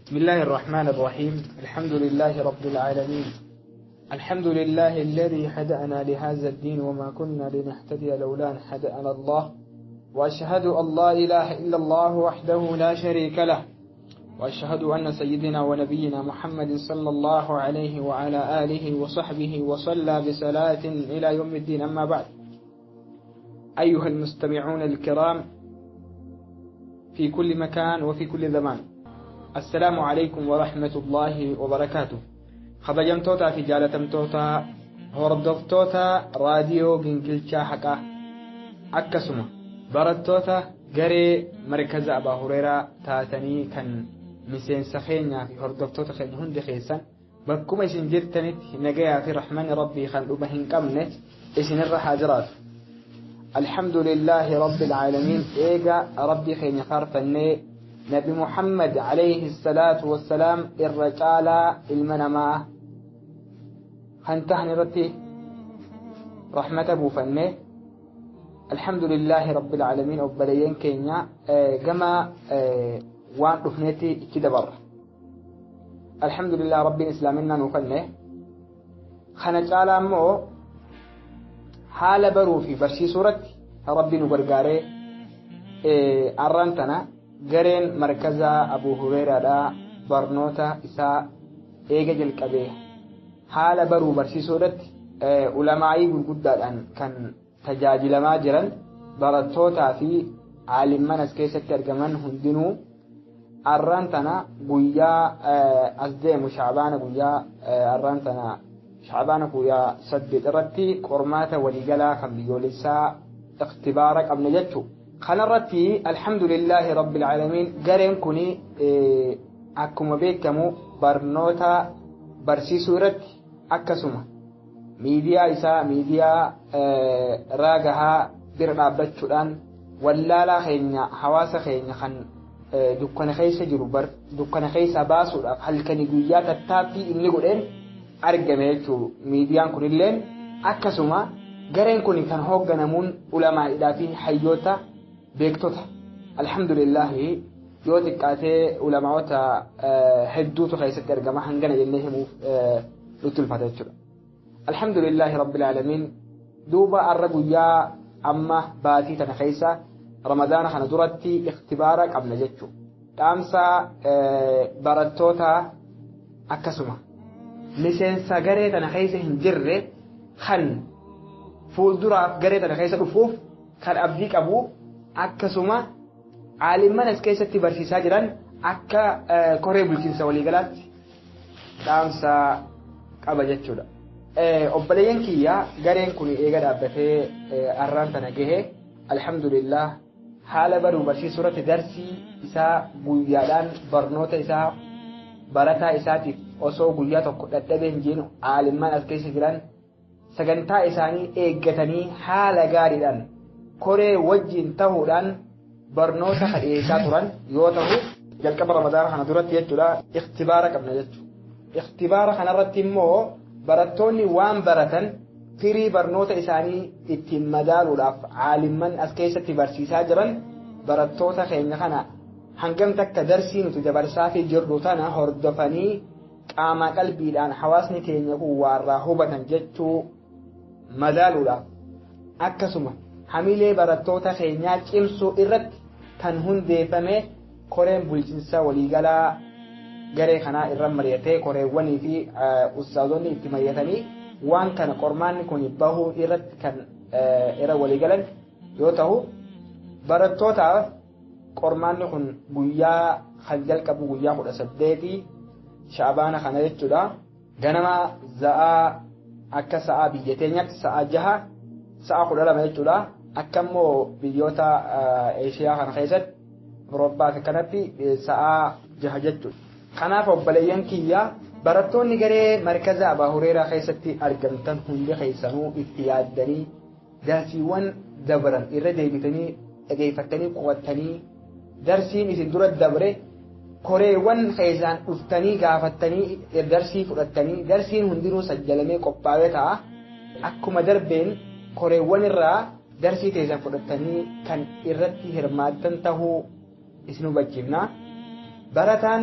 بسم الله الرحمن الرحيم. الحمد لله رب العالمين. الحمد لله الذي هدأنا لهذا الدين وما كنا لنهتدي لولا أن هدأنا الله. وأشهد أن لا إله إلا الله وحده لا شريك له. وأشهد أن سيدنا ونبينا محمد صلى الله عليه وعلى آله وصحبه وصلى بصلاة إلى يوم الدين. أما بعد، أيها المستمعون الكرام في كل مكان وفي كل زمان، السلام عليكم ورحمة الله وبركاته. خبجمتوتا في جالتمتوتا هردفتوتا راديو جنجلشا حقا أكسما بردتوتا غري مركز أبا هريرة تاتني كان مسين سخينيا في هردفتوتا خين هند خيسان بكم إسن جرتنت نجايا في رحمن ربي خان أبهن كمنت إسن الرحاجرات. الحمد لله رب العالمين. إيجا ربي خين يخارفني نبي محمد عليه الصلاة والسلام الرجال المنما خنتهن رتي رحمة أبو فنه. الحمد لله رب العالمين. أبليين كينيا جما وان رفنتي كده برا. الحمد لله رب إسلامنا نفنه خنجال أمو حال برو في برشي سورة ربي نبرقاري أرانتنا gareen markaza Abu Hurayraadhaa barnoota isaa eega jalqabee haala baruu barsiisuudhaatti ulamaa'ii gurguddaadhaan kan tajaajilamaa jiran barattootaa fi aalimman as keessatti argaman hundinuu arraan tana guyyaa as deemu Shaabaana guyyaa arraan tana Shaabaana guyyaa 8 irratti qormaata waliigalaa kan biyyoolessaa ikhtibaara qabna jechuudha. خنرتي الحمد لله رب العالمين. قرين كوني أكما بيكمو برنوتا برسي سورة أكسما ميديا إسا ميديا راقها برنابت شدان ولا لا خينيا حواس خينيا خن dukkana keessa jiru dukkana keessa baasuudhaaf halkanii guyyaa tattaaffii inni godheen argame jechuudha. Miidiyaan kunillee akkasuma gareen kun kan hoogganamuun ulamaa'idhaa fi hayyoota beektota. Alhamdulillah yoo xiqqaatee ulamaa'ota hedduutu keessatti argama hangana jennee himuuf nutti ulfaata jechuudha. Alhamdulillah rabbil aalamiin duuba arra guyyaa amma baatii tana keessa Ramadaana kana duratti ikhtibaara qabna jechuudha. Dhaamsa barattoota akkasuma miseensa garee tana keessa hin jirre kan fuulduraaf garee tana keessa dhufuuf kan abdii qabu akkasuma aalimman as keessatti barsiisaa jiran akka koree bulchiinsa waliigalaatti dhaamsa qaba jechuudha. Obboleeyyan kiyya gareen kun eega dhaabbatee arraan tana gahe alhamdulillah haala baruu barsiisuu irratti darsii isaa guyyaadhaan barnoota isaa barataa isaatiif osoo guyyaa tokko dadhabee hin jiru aalimman as keessa jiran sagantaa isaanii eeggatanii haala gaariidhaan koree wajjin ta'uudhaan barnoota dhiyeessaa turan yoo ta'u jalqaba ramadaana kana duratti jechuudha ikhtibaara qabna jechuudha. Ikhtibaara kanarratti immoo barattoonni waan baratan firii barnoota isaanii ittiin madaaluudhaaf aalimman as keessatti barsiisaa jiran barattoota keenya kana hangam takka darsii nuti dabarsaa fi jirru tana hordofanii qaama qalbiidhaan hawaasni keenya kun waarraa hubatan jechuu madaaluudhaaf akkasuma hamilee barattoota keenyaa cimsuu irratti kan hundeeffame koreen bulchiinsa waliigalaa garee kanaa irra mari'atee koreewwanii fi ustaazonni itti mari'atanii waan kana qormaanni kun bahuu irratti kan irra waliigalan yoo ta'u barattootaaf qormaanni kun guyyaa kan jalqabu guyyaa 18 Shaabaana kana jechuudha. Ganama za'aa akka sa'aa biyya teenyaatti sa'aa 6 sa'aa 12 jechuudha. Akka immoo biyyoota Eeshiyaa kana keessatti Awurooppaa kanatti sa'aa 6 jechuudha. Kanaaf obboleeyyan kiyya barattoonni garee markaza Abaa Hureeraa keessatti argamtan hundi keessanuu itti yaaddanii darsiiwwan dabran irra deebitanii dhageeffatanii qo'attanii darsiin isin dura dabre koreewwan keessaan dhuftanii gaafattanii darsii fudhattanii darsiin hundinuu sajjalamee qophaa'ee ta'a. Akkuma darbeen koreewwan irraa darsii keessan fudhattanii kan irratti hirmaattan tahuu isin hubachiifna. Barataan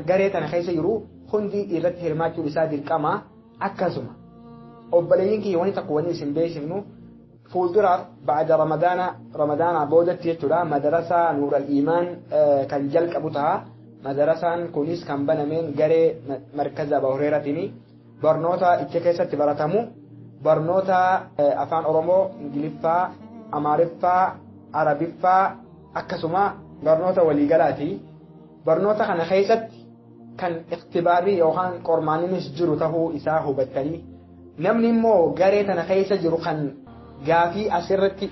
garee tana keessa jiru hundi irratti hirmaachuun isaa dirqama. Akkasuma obboleeyyin kiyya wani takka wani isin beeksifnu fuulduraaf ba'ada ramadaana boodatti jechuudha madarasaa nuural iimaan kan jalqabu ta'a. Madarasaan kunis kan banameen garee markaza Abaa Hureeraatiin barnoota icha keessatti baratamu barnoota afaan Oromoo, Ingiliffaa, Amaariffaa, Arabiffaa akkasuma barnoota waliigalaati. Barnoota kana keessatti kan ikhtibaarri yookaan qormaannis jiru tahuu isaa hubattanii namni immoo garee tana keessa jiru kan gaafii asirratti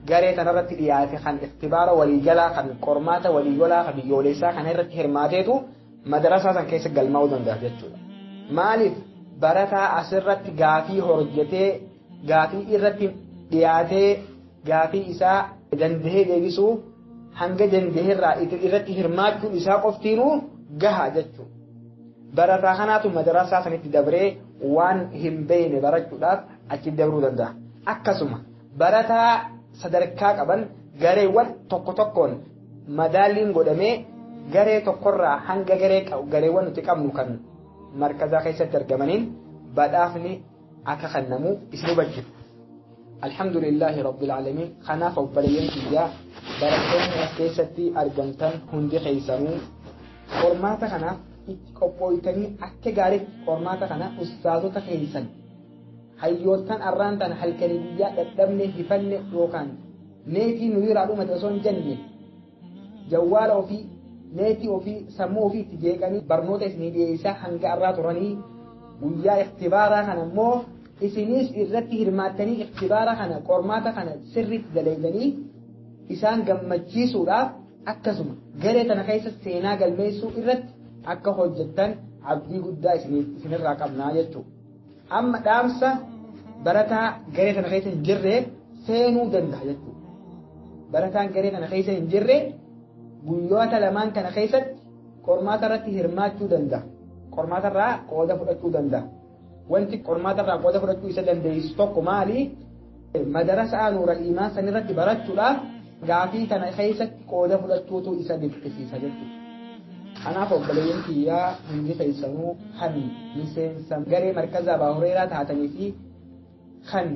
garee tanarratti dhiyaate kan ikhtibaara waliigalaa kan qormaata waliigalaa kan biyyoolessaa kana irratti hirmaateetu madarasaa san keessa galmaa'uu danda'a jechuudha. Maaliif barataa asirratti gaafii hojjetee gaafii irratti dhiyaatee gaafii isaa dandahee deebisuu hanga dandaheerraa irratti hirmaachuun isaa qoftiinuu gaha jechuudha. Barataa kanaatu madarasaa sanitti dabree waan hin beekne barachuudhaaf achi dabruu danda'a. Akkasuma barataa sadarkaa qaban gareewwan tokko tokkoon madaaliin godhamee garee tokkorraa hanga gareewwan nuti qabnu kan markazaa keessatti argamaniin badhaafni akka kennamu isin hubachiifna. Alhamdulillahi rabbil aalamiin. Kanaaf obboleeyyan kiyyaa barattoonni as keessatti argamtan hundi keessanuu qormaata kanaaf itti qophooytanii akka gaariitti qormaata kana ustaazota keessan hayyootan arraan tana halkanii guyyaa dadhabne hifanne yookaan neetii nu irraa dhumate osoo hin jenne jawwaala ofii neetii ofii sammuu ofii itti jeeqanii barnoota isinii dhiyeessaa hanga arraa turanii guyyaa ikhtibaaraa kana immoo isinis irratti hirmaattanii iktibaara kana qormaata kana sirriitti dalaydanii isaan gammachiisuudhaaf akkasuma garee tana keessa seenaa galmeessuu irratti akka hojjettan abdii guddaa isinirraa qabnaa jechuudha. Amma dhaamsa barataa garee tana keessa hin jirre seenuu danda'a jechuudha. Barataan garee tana keessa hin jirre guyyoota lamaan kana keessatti qormaata irratti hirmaachuu danda'a. Qormaata irraa qooda fudhachuu danda'a. Wanti qormaata irraa qooda fudhachuu isa dandeessu tokko maali? Madarasaa Nuural Iimaan san irratti barachuudhaaf gaafii kana keessatti qooda fudhachuutu isa dirqisiisa jechuudha. Kanaaf obboleeyyan kiyyaa hundi keessanuu kan miseensa garee markaza Abaa Hureeraa taatanii fi kan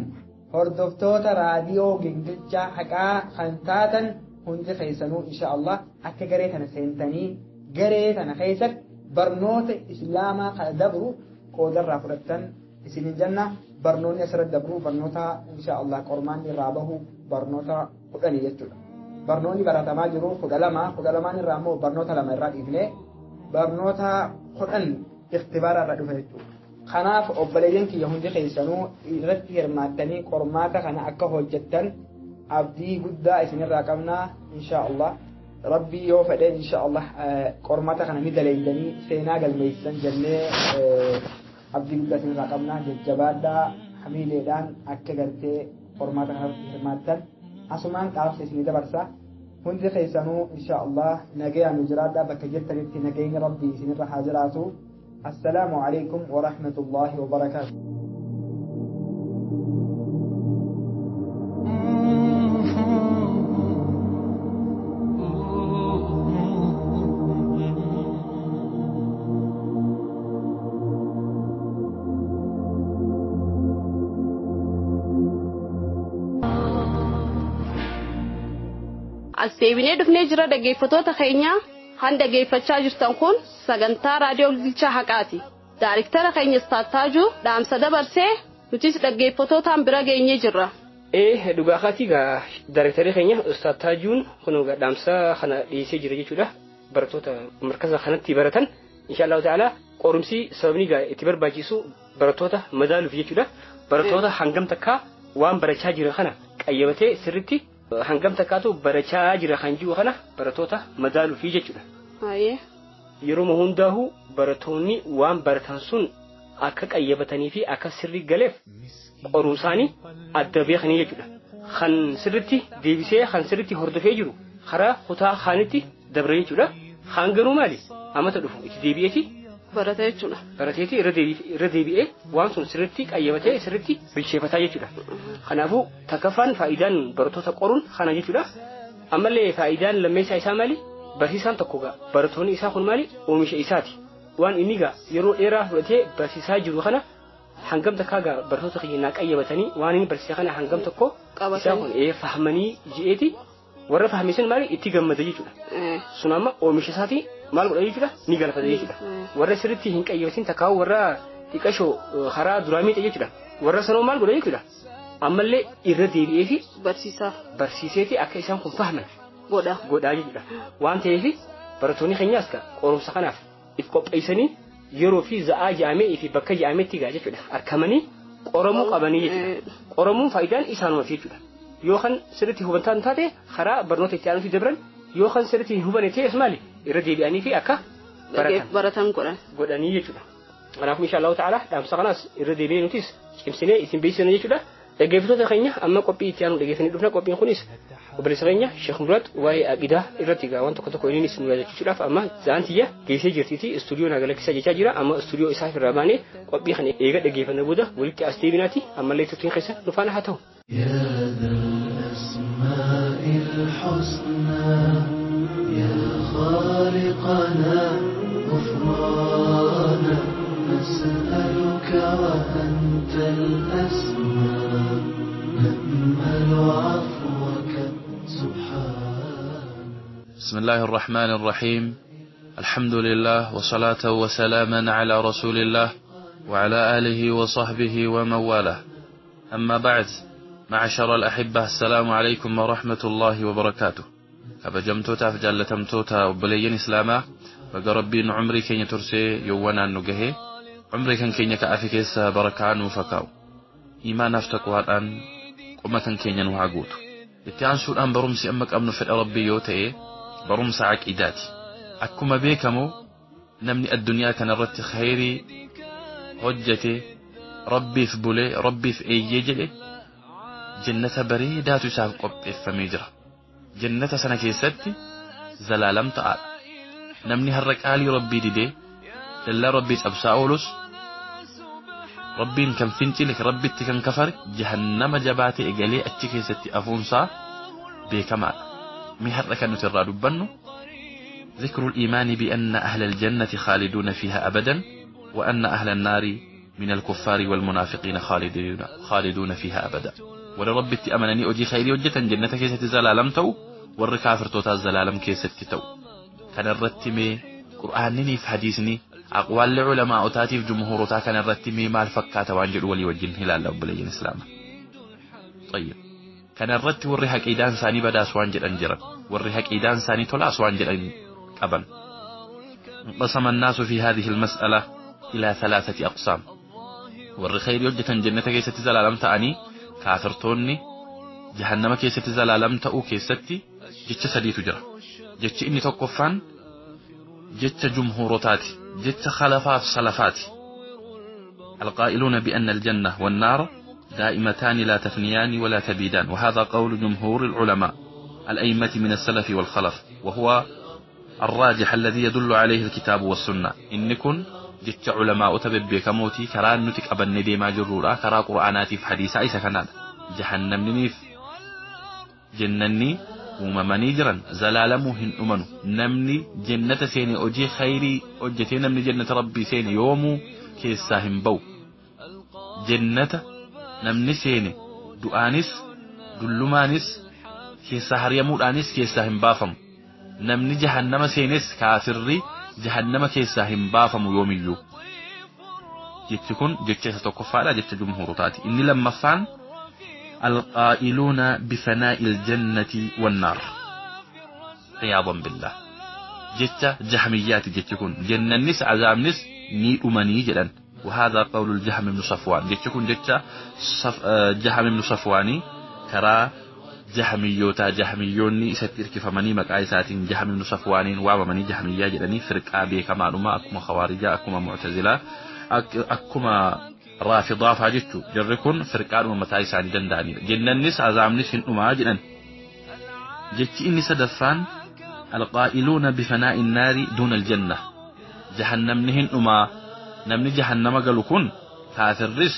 hordoftoota raadiyoo gingilchaa haqaa kan taatan hundi keessanuu inshaallah akka garee kana seentanii garee kana keessatti barnoota islaamaa kana dabru qoodarraa fudhattan isinin janna. Barnoonni asirratti dabru barnoota inshaallah qormaanni irraa bahu barnoota 10 jechuudha. Barnoonni baratamaa jiru 12 irraa immoo barnoota 2 irraa dhiifnee barnoota 10 ikhtibaara irraa dhufe jechuudha. Kanaaf obboleeyyan kiyya hundi keessanuu irratti hirmaattanii qormaata kana akka hojjettan abdii guddaa isinirraa qabnaa inshaallah. Rabbii yoo fedhe inshaallah qormaata kana ni daleeydanii seenaa galmeessan jennee abdii guddaa isinirraa qabnaa. Jajjabaadhaa hamiileedhaan akka gartee qormaata kanatti hirmaattan asumaan qaabsa isinii dabarsa. Hundi keessanuu inshaallah nagayaan nu jiraadhaa bakka jirtanitti nagayni rabbii isinirra haa jiraatu. السلام عليكم ورحمة الله وبركاته. Asdeebinee dhufnee jira dhaggeeffattoota keenya. Han dhaggeeffachaa jirtan kun sagantaa raadiyoo Gingilchaa Haqaati. Daariktara keenya Ustaataaju dhaamsa dabarsee nutis dhaggeeffattootaan bira geenyee jirra. Dhugaa kaatii gaa daariktari keenya Ustaataajuun kun dhaamsa kana dhiyeessee jira jechuudha. Barattoota markaza kanatti baratan inshaallah ta'ala qorumsi sababni gaa itti barbaachisu barattoota madaaluuf jechuudha. Barattoota hangam takka waan barachaa jiran kana qayyabatee sirriitti hangam takkaatu barachaa jira kan jiru kana barattoota madaaluuf jechuudha. Yeroo hundaa'u barattoonni waan baratan sun akka qayyabatanii fi akka sirrii galeef qorumsaanii adda beekanii jechuudha. Kan sirriitti deebisee kan sirriitti hordofee jiru karaa kutaa kaanitti dabre jechuudha. Kan garuu maali amata dhufu itti deebi'eeti barata jechuudha. Barateeti irra deebi'ee waan sun sirriitti qayyabatee sirriitti bilcheeffataa jechuudha. Kanaafuu takkaffaan faayidaan barattoota qoruun kana jechuudha. Ammallee faayidaan lammeessaa isaa maali? Barsiisaan tokko gaa barattoonni isaa kun maali? Oomisha isaati. Waan inni gaa yeroo dheeraa fudhatee barsiisaa jiru kana hangam takkaa gaa barattoota keenyaa qayyabatanii waan inni barsiisaa kana hangam tokko isaa kun fahmanii ji'eeti warra fahmisan maali itti gammada jechuudha. Sun amma oomisha isaati maal godha jechuudha ni galfata jechuudha. Warra sirriitti hin qayyabatin takkaa warra xiqqashoo karaa duraa miidha jechuudha. Warra sanoo maal godha jechuudha. Ammallee irra deebi'ee fi barsiiseeti akka isaan kun fahman godhaa jechuudha. Waan ta'eef barattoonni keenyaas qorumsa kanaaf if qopheessanii yeroo fi za'aa jedhamee fi bakka jedhameetti gaa jechuudha. Arkamanii qoramuu qabanii jechuudha. Qoramuun faayidaan isaanumati jechuudha. Yoo kan sirriitti hubataan taate karaa barnoota itti aanutti dabran yoo kan sirriitti hin hubanne ta'es maali irra deebi'anii fi akka baratan godhanii jechuudha. Kanaafuu inshaallah ta'ala dhaamsa kanaas irra deebi'ee nutis cimsinee isin beeksisna jechuudha. Dhaggeeffattoota keenya amma qophii itti aanu dhageessanii dhufna. Qophiin kunis obboleessa keenya Sheekh Muraad waa'ee aqidaa irratti gaa waan tokko inni isin yaadachiisuudhaaf amma zaantiyya geessee jirtiiti istuudiyoo nagalakkisaa jechaa jira. Amma istuudiyoo isaa irraa baanee qophii kana eega dhaggeeffanne booda walitti as deebinaati. Ammallee turtiin keessa nu faana haa ta'u. نسألك وأنت الأسماء نأمل عفوك سبحان. بسم الله الرحمن الرحيم. الحمد لله وصلاة وسلاما على رسول الله وعلى آله وصحبه ومن والاه. أما بعد معشر الأحبة السلام عليكم ورحمة الله وبركاته. أبجمتوتا فجلتمتوتا وبلين إسلاما بقربين عمري كين ترسي يوانا نقهي عمري كان كين يكأفي كيسا بركان وفكاو إيمان أفتقوا الآن قمة كين ينوعقوتو اتيانسو الآن برمسي أمك أمنو في الأربي يوتي برمس عقيداتي أكما بيكمو نمني الدنيا كان رت خيري هجتي ربي في بولي ربي في أي يجلي جنة بريدات يساف قب فميجرة جنة سنة كيستي زلالم تعال نمني هرك آلي ربي دي إلا ربي أبسا أولوس ربين كم فينتي لك ربي تكن كفر جهنم جباتي إقالي أتكي ستي أفونسا بكمال مهرك نترى ربنو ذكر الإيمان بأن أهل الجنة خالدون فيها أبدا وأن أهل النار من الكفار والمنافقين خالدون فيها أبدا ورب أمنني أجي خيري وجة جنة كيسة زلالم تو والركافر توتا زلالم كيسة تو كان الرتمي قرآنني في حديثني أقوال العلماء أتاتي في جمهورتا كان الرتمي مع الفكات وانجل ولي وجن هلال أبليين إسلام طيب كان الرت والرهك إيدان ساني بدا سوانجل أنجرا والرهك إيدان ساني طلع سوانجل أبا انقسم الناس في هذه المسألة إلى 3 أقسام والرخير يوجة جنة كيسة زلالم تأني كافرتوني جهنم كيسة زلالم تأو كيستي جتش سديت جرى جتش إني توقفان جتش جمهورتاتي جتش خلفات صلفاتي القائلون بأن الجنة والنار دائمتان لا تفنيان ولا تبيدان وهذا قول جمهور العلماء الأئمة من السلف والخلف وهو الراجح الذي يدل عليه الكتاب والسنة إنكن جتش علماء تببي كموتي كران نتك أبن ديما جرورا كرا قرآناتي في حديث عيسى كناد جهنم نميف جنني وممني جرا زلالمهن أمنو نمني جنة سيني أجي خيري أجتين نمني جنة ربي سيني يومو كيساهم بو جنة نمني سيني دؤانس دلمانس كيساهر يمول آنس كيساهم بافم نمني جهنم سينس كافري جهنم كيساهم بافم يوميو جتكون جتش ستوقفالا جتش جمهورتاتي إني لما فان القائلون بفناء الجنة والنار عياذا بالله جتة جهميات جتكون جنة النس عذاب نس ني أمني جدا وهذا قول الجهم بن صفوان جتكون جتة جهم بن صفواني كرا جهميوتا جهميوني ستير كيف مني مقايسات جهم بن صفوانين ومني جهميات جدني فرق أبي كما نما أكما خوارجة أكما معتزلة أكما رافضة فاجتو جركن فرقان ومتايس عن دنداني جنن النس عزام نس هنما جدن جتي إني سدفان القائلون بفناء النار دون الجنة جهنم نهن أما نمني جهنم قالوكن كافر رس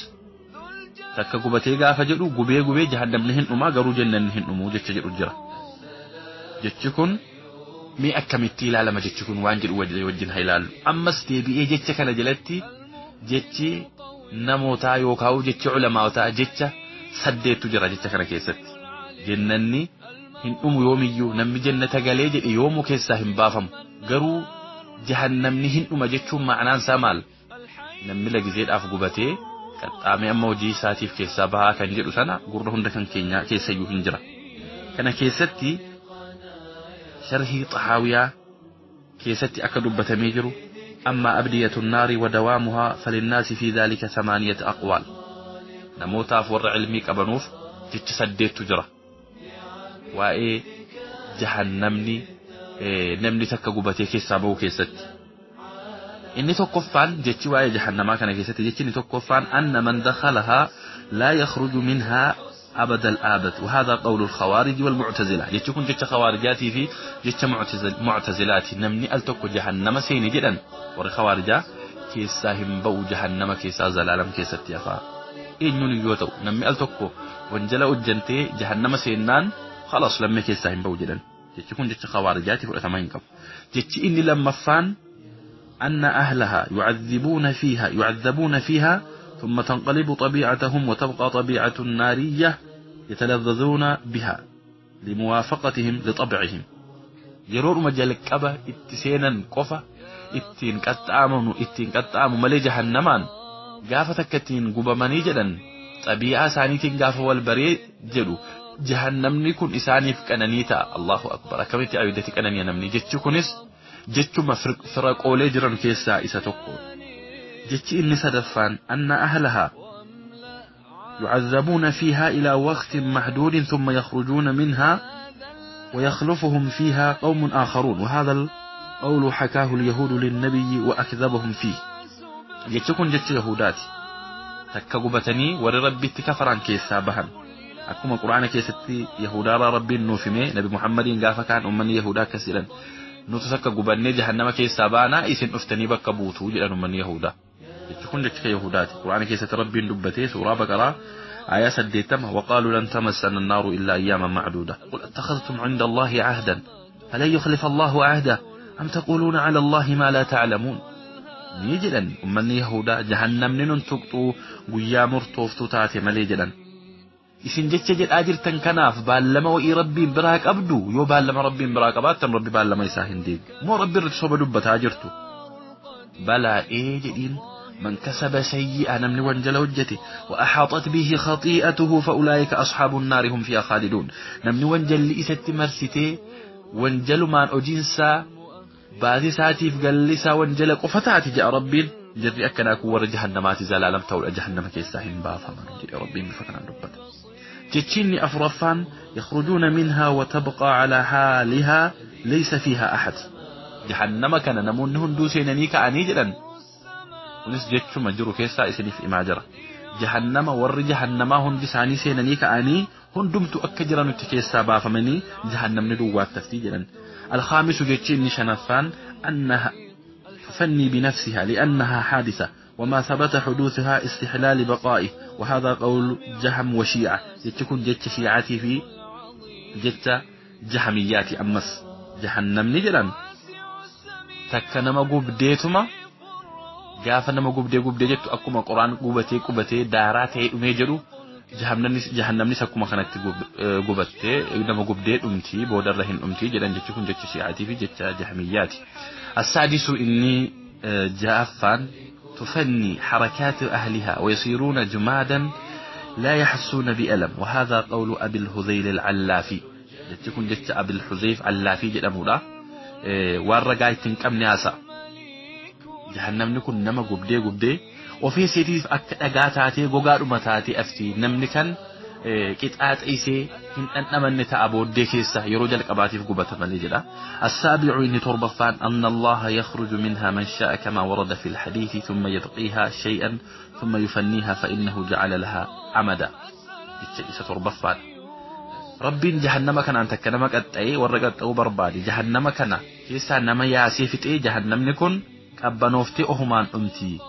تكا قبتي غافة جدو قبي جهنم نهن أما قالو جنن نهن أمو جتي جدو جرا جتكن مي أكمتي لا لما جتكن وانجل وجن هيلال أما ستيبي جتك أنا جلتي جتي نموتا يوكاو جتش علماء جتش سديت جرا جتش كنا كيست جنني هن يوميو نم جنة قاليج يومو كيسا هم بافم قرو جهنم نهن جتشو معنان سامال نم لك زيد أفقبتي كتامي أما وجي ساتيف كيسا بها كان جرو سنة قررهن دكان كينيا كيسا يوهن جرا كنا كيستي شرحي طحاوية كيستي أكدب ميجرو أما أبدية النار ودوامها فللناس في ذلك 8 أقوال نموتا فور علمي كبنوف تتسديت تجرى وإيه جهنمني نمني تكا قبتي كيسا بو كيست إني توقفان جتي وإيه جهنما كان كيست جتي توقفان أن من دخلها لا يخرج منها أبد الآبد وهذا قول الخوارج والمعتزلة جتكون جت خوارجاتي في جت معتزلاتي نمني ألتقو جهنم سيني جدا ورخوارجا كيسا هم بو جهنم كيسا زلالم كيسا تيافا إنوني يوتو نمي ألتقو وانجلا أجنتي جهنم سينان خلاص لما كيسا هم بو جدا جتكون جت خوارجاتي فرأتمين كف جت إني لما فان أن أهلها يعذبون فيها ثم تنقلب طبيعتهم وتبقى طبيعة نارية يتلذذون بها لموافقتهم لطبعهم يرور مجالك أبا اتسينا قفا اتين قطعامو ملي جهنمان قافتك اتين قبماني جدا طبيعة سانيتين قافة والبري جلو جهنم نكون إساني فكنانيتا الله أكبر كميتي عيدتك أناني نمني جتشو فرق أولي جران كيسا إساتوكو جتشي إني سدفان أن أهلها يعذبون فيها إلى وقت محدود ثم يخرجون منها ويخلفهم فيها قوم آخرون وهذا القول حكاه اليهود للنبي وأكذبهم فيه جتشكون جتش يهوداتي تكقبتني ورربي تكفران كيسا بهن أكما قرآن كيستي يهودا ربي نوفمي نبي محمد قافا كان أمني يهودا كثيرا نتسكى قبني جهنم كيسا بانا إسن أفتني بكبوتو جلن أمني يهودا يتكون لك يهوداتي قرآن كيست ربي نبتي سورة بقرة آية سديتم وقالوا لن تمسنا النار إلا أياما معدودة قل اتخذتم عند الله عهدا فلن يخلف الله عهده أم تقولون على الله ما لا تعلمون نيجلن أمني يهودا جهنم ننتقطو قيا مرتوفتو تاتي مليجلن إسن جتشجل آجر تنكناف بالما وإي ربي براك أبدو يو بالما ربي براك أباتم ربي بالما يساهن ديك مو ربي رتشوب دبت آجرتو بلا إيجلين من كسب سيئا من وانجل وجته وأحاطت به خطيئته فأولئك أصحاب النار هم فيها خالدون نمن وانجل لإسات مرسته وانجل من أجنسا بعد ساتيف قلسا وانجل قفتات جاء ربي جري أكناك ور جهنمات زلالم تول جهنم كيستاهن بافا من جري ربي مفكنا دبت تتشيني أفرفان يخرجون منها وتبقى على حالها ليس فيها أحد جهنم كان نمونهن دوسيننيك عنيجلا ونس جتشو مجرو كيسا إسني في إماجرة جهنم ور جهنم هن دساني سيننيك عني هن دمت أكجرا نتكيسا بافمني جهنم ندوات تفتيجلا الخامس جتشيني شنفان أنها تفني بنفسها لأنها حادثة وما ثبت حدوثها استحلال بقائه وهذا قول جهم وشيعة يتكون جت شيعتي في جت جهميات أمس جهنم نجرا تكنما قبديتما جافنما قبدي جت أكما قرآن قبتي داراتي أميجرو جهنم نسكما كانت قبتي إنما قبدي أمتي بودر لهن أمتي جدا جتكون جت شيعتي في جت جهميات السادس إني جافان تفني حركات أهلها ويصيرون جمادا لا يحسون بألم وهذا قول أبي الهذيل العلافي تكون جت أبي الحذيف علافي جدمولا والرجاي تنكم ناسا جهنم نكون نما قبدي وفي سيتيف أكتاجاتاتي غوغارو متاتي أفتي نمنكن كتات إيسي إن أمن تأبو ديكيسا يرجل قباتي في قبة مليجلا السابع إن تربفان أن الله يخرج منها من شاء كما ورد في الحديث ثم يبقيها شيئا ثم يفنيها فإنه جعل لها عمدا إيسا تربفان رب جهنم كان أنت كنمك أتأي ورقت أو بربادي جهنم كان كيسا نما ياسيفت إيه جهنم نكون كبنوفتي أهمان أمتي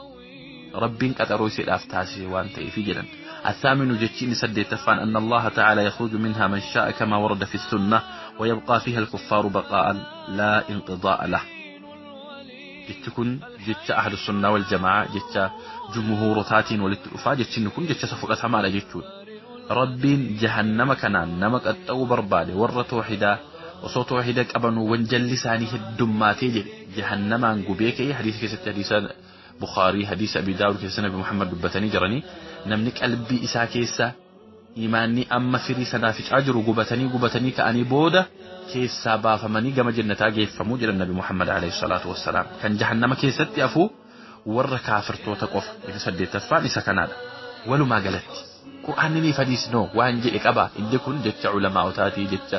رب كتروسي الأفتاسي وانت في جلن الثامن جتشين سد تفان أن الله تعالى يخرج منها من شاء كما ورد في السنة ويبقى فيها الكفار بقاء لا انقضاء له جتكون جتش أهل السنة والجماعة جتش جمهورتات والاتفاق جتشين نكون جتش سفقتها ما لجتشون رب جهنم كنان نمك أتو بربادي ورط وحدا وصوت وحدا كأبنو وانجل لسانه الدماتي جهنم عن قبيك حديث كيست حديث بخاري حديث أبي داود كيس نبي محمد دبتني جراني نملك قلبي إسا كيسا إيماني أما فري سنافج أجر قبتني كأني بودة كيسا بافمني قم جنة جيف فموجر النبي محمد عليه الصلاة والسلام كان جهنم كيست يأفو ور كافر توتقف يسدي تفاني سكناد ولو ما قالت قرآنني فديس نو وانجي إكابا إن كن جتش علماء تاتي جتش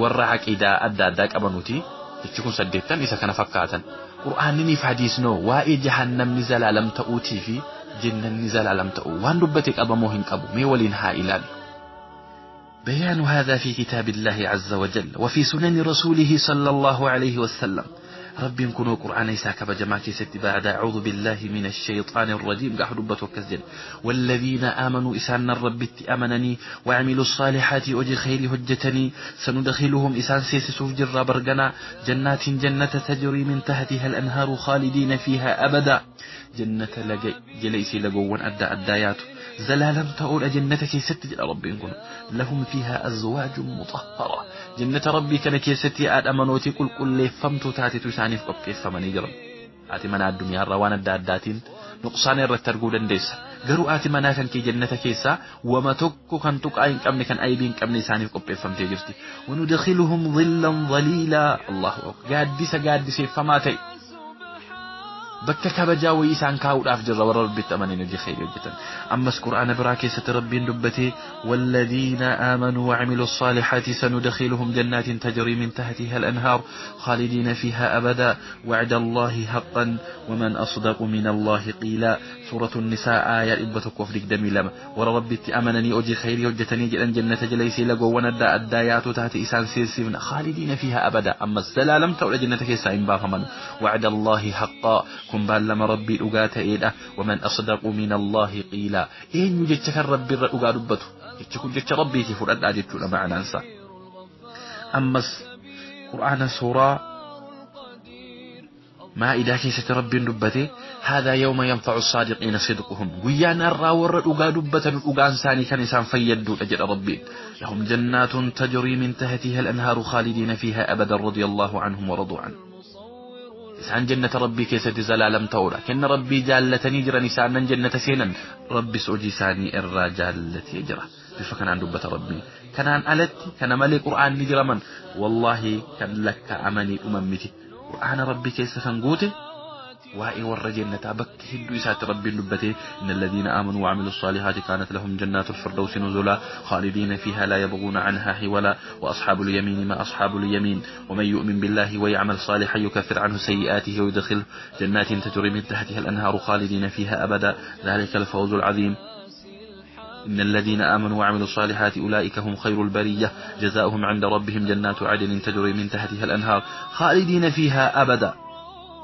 ورعك إذا أدى داك أبنوتي جتشكون سديتن إسا كان فكاتا قرآنني فديس نو وإي جهنم نزل لم تأوتي في جنة نزل لم تأو وان ربتك أبا موهن أبو ميولين هائلان بيان هذا في كتاب الله عز وجل وفي سنن رسوله صلى الله عليه وسلم رب يكون قرآن يساك بجماعة ست بعد أعوذ بالله من الشيطان الرجيم قاعد ربط وكزل والذين آمنوا إسان الرب أمنني وعملوا الصالحات وجه خير هجتني سندخلهم إسان سيس سوف برقنا جنات جنة تجري من تحتها الأنهار خالدين فيها أبدا جنة جليسي لقوان أدايات زلالا تقول جنتك ست رب يكون لهم فيها أزواج مطهرة جنة ربي كان كيستي أمنوتي كل فمتو تاتي تساني في قبك فمن يجرم آتي منا الدنيا الروان الداداتين نقصان الرترقود انديس قروا آتي منا كان كي جنة كيسا وما تكو كان تقعين كمني كان أيبين كمني ساني في قبك فمتي جرتي وندخلهم ظلا ظليلا الله أكبر قادسة فماتي bakka kabajaa wayii isaan kaa'uudhaaf jirra warra rabbitti amanin hojii khayrii hojjetan ammas qur'aana biraa keessatti rabbiin dubbatee walladhiina aamanuu wacamiluu الصالحات سندخلهم جنات تجري من تحتها الأنهار خالدين فيها أبدا وعد الله حقا ومن أصدق من الله قيلا سورة النساء آية إبتك وفرق دمي لما وربت أمنني أجي خيري وجتني جلن جنة جليسي لقو وندى الدايات تحت إسان سيسيفن خالدين فيها أبدا أما السلالم تولى جنة كيسا إنباهمن وعد الله حقا كن بالما ربي أغات إيدا ومن أصدق من الله قيلا إن يجتك ربي أغات بطه يجتك جتك ربي تفرد أجتك لما عنانسا أما قرآن سورة ما إذا كيست ربي دبته هذا يوم ينفع الصادقين صدقهم ويانا الراور أغاد دبته أغان ساني كان إنسان فيدو أجر ربي لهم جنات تجري من تحتها الأنهار خالدين فيها أبدا رضي الله عنهم ورضوا عنه إنسان جنة ربي كيست زلالم تورا كن ربي جالتني جرى نسانا جنة سينا ربي سعجي ساني الرجال التي يجرى فكان عن دبة ربي كان عن ألتي كان ملك قرآن نجرى من والله كان لك أمني أممتي قرآن ربي كيف سنقوته وائي والرجنة بك هدو إسات ربي نبته إن الذين آمنوا وعملوا الصالحات كانت لهم جنات الفردوس نزلا خالدين فيها لا يبغون عنها حولا وأصحاب اليمين ما أصحاب اليمين ومن يؤمن بالله ويعمل صالحا يكفر عنه سيئاته ويدخل جنات تجري من تحتها الأنهار خالدين فيها أبدا ذلك الفوز العظيم إن الذين آمنوا وعملوا الصالحات أولئك هم خير البرية جزاؤهم عند ربهم جنات عدن تجري من تحتها الأنهار خالدين فيها أبدا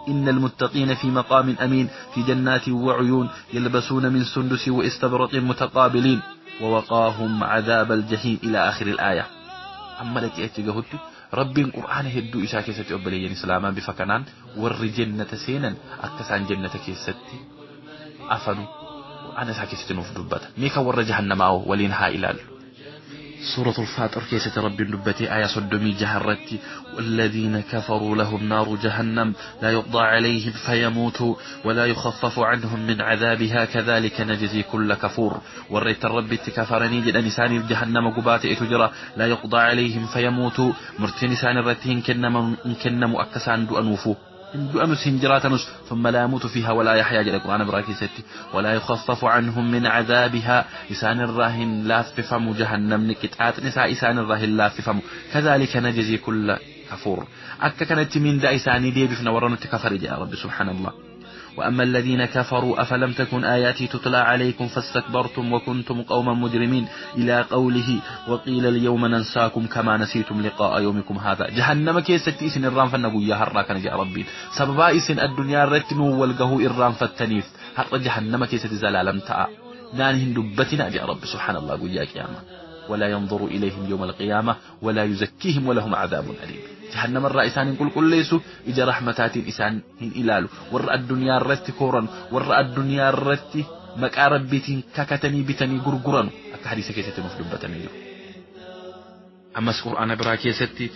إن المتقين في مقام أمين في جنات وعيون يلبسون من سندس واستبرق متقابلين ووقاهم عذاب الجحيم إلى آخر الآية أما التي أتجهد رب القرآن هدو إسا كيستي أبليين سلاما بفكنان والرجنة سينا أكتسان جنة كيستي أفنوا أنا ساكت نوف دبته ميكا ور جهنم أو ولينها إلى سورة الفاتر كيسة رب النبتي آية صدمي جهرتي والذين كفروا لهم نار جهنم لا يقضى عليهم فيموتوا ولا يخفف عنهم من عذابها كذلك نجزي كل كفور وريت الرب كفرني جد نسان جهنم قبات تجرى لا يقضى عليهم فيموتوا مرتنسان الرتين كن مؤكسان دو أنوفو أمس هنجراتنس ثم لا يموت فيها ولا يحيا جل القرآن براكي ستي ولا يخفف عنهم من عذابها إسان الراهن لا ففم جهنم نكتات نساء إسان الراهن لا ففم كذلك نجزي كل كفور أكا كانت من دا إساني دي بفنا ورانو تكفر يا رب سبحان الله وأما الذين كفروا أفلم تكن آياتي تتلى عليكم فاستكبرتم وكنتم قوما مجرمين إلى قوله وقيل اليوم ننساكم كما نسيتم لقاء يومكم هذا جهنم كيستي إسن الرام فنقو يا هراك نجي ربين سببا إسن الدنيا رتنو والقهو الرام فالتنيف حق جهنم كيستي زلالم تاء نانهن دبتنا يا رب سبحان الله قل يا كياما ولا ينظر إليهم يوم القيامة ولا يزكيهم ولهم عذاب أليم جهنم الرئيسان كل ليسوا إجا رحمتات إسان إلالو ورأى الدنيا الرت كورا ورأى الدنيا الرت مكارب بيتين ككتني بتني قرقرا أكحديث كيستي مفلوبتني أما القرآن براكي ستي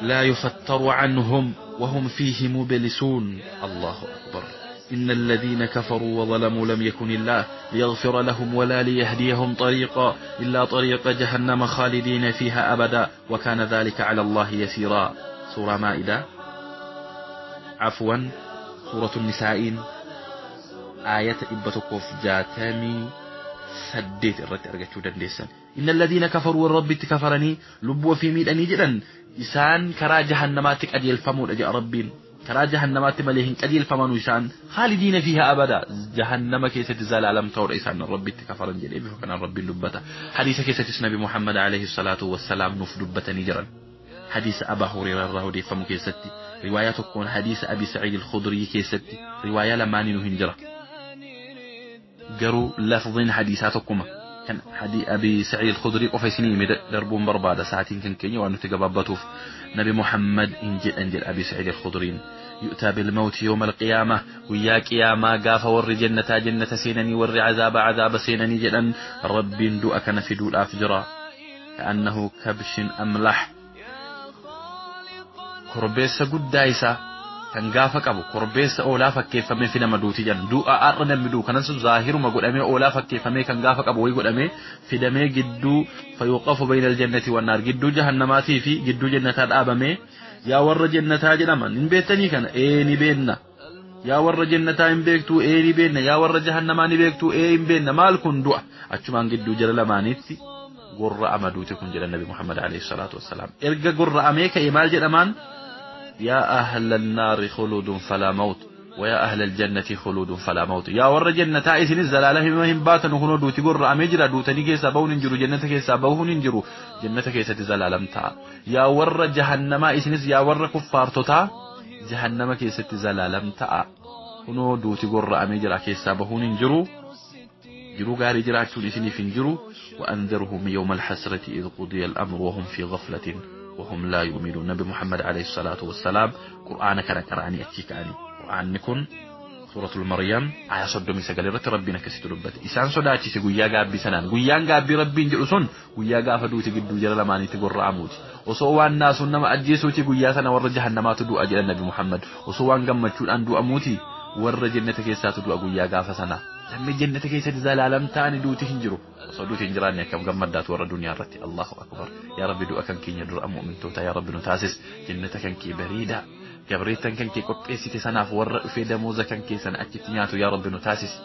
لا يفتر عنهم وهم فيه مبلسون الله أكبر إن الذين كفروا وظلموا لم يكن الله ليغفر لهم ولا ليهديهم طريقا إلا طريق جهنم خالدين فيها أبدا وكان ذلك على الله يسيرا سورة مائدة عفوا سورة النساء آية إبتكوف جاتامي سديت الرد أرجعت دندسا إن الذين كفروا والرب تكفرني لبوا في ميد أني جدا إسان كرا جهنماتك أدي الفمود أجي ربين كرا جهنمات مليهن قديل فمنو إسان خالدين فيها أبدا جهنم كيسة زلالم تور إسان الرب تكفرن جلي فكان الرب لبتا حديث كيسة نبي محمد عليه الصلاة والسلام نف لبتا نجرا حديث أبا هريرة الرهودي فم كيستي رواية تكون حديث أبي سعيد الخضري كيستي رواية لماني نهنجرا جروا لفظين حديثاتكما كان حديث أبي سعيد الخضري وفيسني دربون بربادة ساعتين كان كيني وأنه تقبضته نبي محمد إنجل أبي سعيد الخضرين يؤتى بالموت يوم القيامة وياك يا ما قاف ور جنة جنة سينني ور عذاب سينني جدا رب دو أكن في دول أفجرا كأنه كبش أملح كربيس قد دايسا kan gaafa qabu korbeessa oolaa fakkeeffamee fi nama duuti jedhan du'a arra namni du'u kanan sun zaahiruma godhamee oolaa fakkeeffamee kan gaafa qabu way godhamee fidamee gidduu fayuqafu bayna aljannati wan naar gidduu jahannamaatii fi gidduu jannataa dhaabamee yaa warra jannataa jedhaman hin beektanii kana ni beenna يا ور جنة إن بيكتو إيه بين يا ور جهنم إن بيكتو إيه بين مالكن دعاء أشمان قدو جل لمانيتي قرّ أمدو تكون جل النبي محمد عليه الصلاة والسلام إرجع قرّ أميك إمال جل أمان يا أهل النار خلود فلا موت ويا أهل الجنة خلود فلا موت يا ور جنة إذن الزلالة مهم باتن وخنو دوتي قرّ أميجرا دوتني كيسا بون انجرو جنة كيسا بون انجرو جنة كيسا تزلالم تا يا ور جهنم إذن يا ور كفار تتا جهنم كيسا تزلالم تا خنو دوتي قرّ أميجرا كيسا بون انجرو جرو غاري جراكتو لسني فنجرو وأنذرهم يوم الحسرة إذ قضي الأمر وهم في غفلة وهم لا يؤمنون نبي محمد عليه الصلاة والسلام قرآن كراني أتيكاني قرآن نكون سورة المريم آية صدومي سقال ربنا كسيت ربت إسان صداتي سيقويا قابي سنان قويان قابي ربين جلسون قويا قافدو تقدو جلال ماني تقر عموت وصوان الناس نما أجيسو تقويا سنة ورجهنما تدو أجل النبي محمد وصوان قمتشون أندو أموتي ورجنة كيسا تدو قويا قاف سنة لما جنة كيسا تزالالم تاني دو تهنجرو صدو تهنجراني كم قمدات ورى دنيا رتي الله أكبر يا رب دو أكن كي يدر أمؤمن توتا يا رب نتاسس جنة كان كي بريدة جبريتا كان كي قبئسي تسناف ورى في دموزة كان كي سنأكتنياتو يا رب نتاسس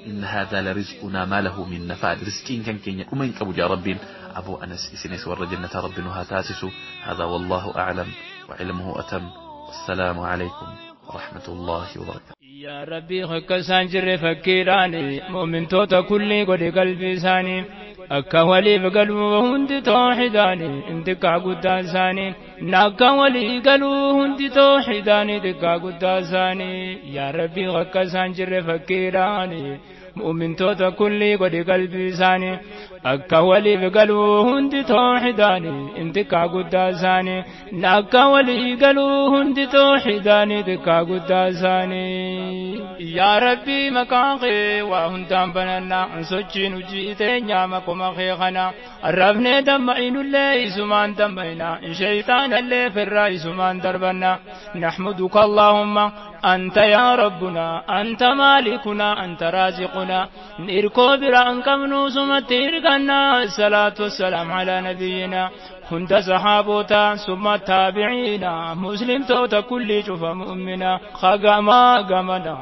إن هذا لرزقنا ما له من نفاد رزقين كان كي أمين كبو يا رب أبو أنس إسنس ورى جنة رب نتاسس هذا والله أعلم وعلمه أتم والسلام عليكم ورحمة الله وبركاته يا ربي خك سانجر فكيراني مؤمن توتا كل قد قلبي ساني أكا ولي بقلبه هند توحداني انتكا قداساني ناكا ولي قلبه هند توحداني دكا قداساني يا ربي خك سانجر فكيراني مؤمن توتا كل قد قلبي ساني أكا ولي بقلبه هند توحداني انتكا قداساني ناكا ولي قلبه هند توحداني دكا قداساني يا ربي مكاخي وهندام بننا سوچي نجيتي نعمكم أخيخنا الرفن دمعين اللي سمان دمعنا شيطان اللي في الرأي سمان دربنا نحمدك اللهم أنت يا ربنا أنت مالكنا أنت رازقنا نركو برأنك منوس متيركنا الصلاة والسلام على نبينا كنت صحابوتا ثم التابعين مسلم توتا كل شوف مؤمنا خاقما قمنا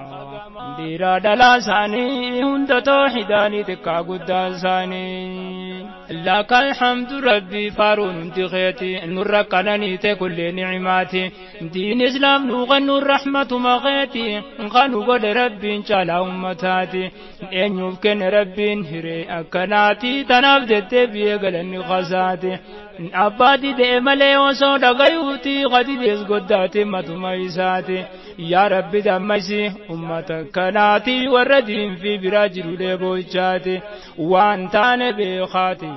ديرا دلاساني هند توحداني تكا قداساني لك الحمد ربي فارون انتخيتي نرقنني تكل نعماتي دين اسلام نغن الرحمة مغيتي نغنو قد ربي انشالا امتاتي ان يفكن ربي انهري اكناتي تنافدت بيقلن خساتي أبادي دملي وصود غيوتي غدي ديس قداتي متميساتي يا ربي دمسي أمتك كناتي وردين في براجل لبوشاتي وانتان بخاتي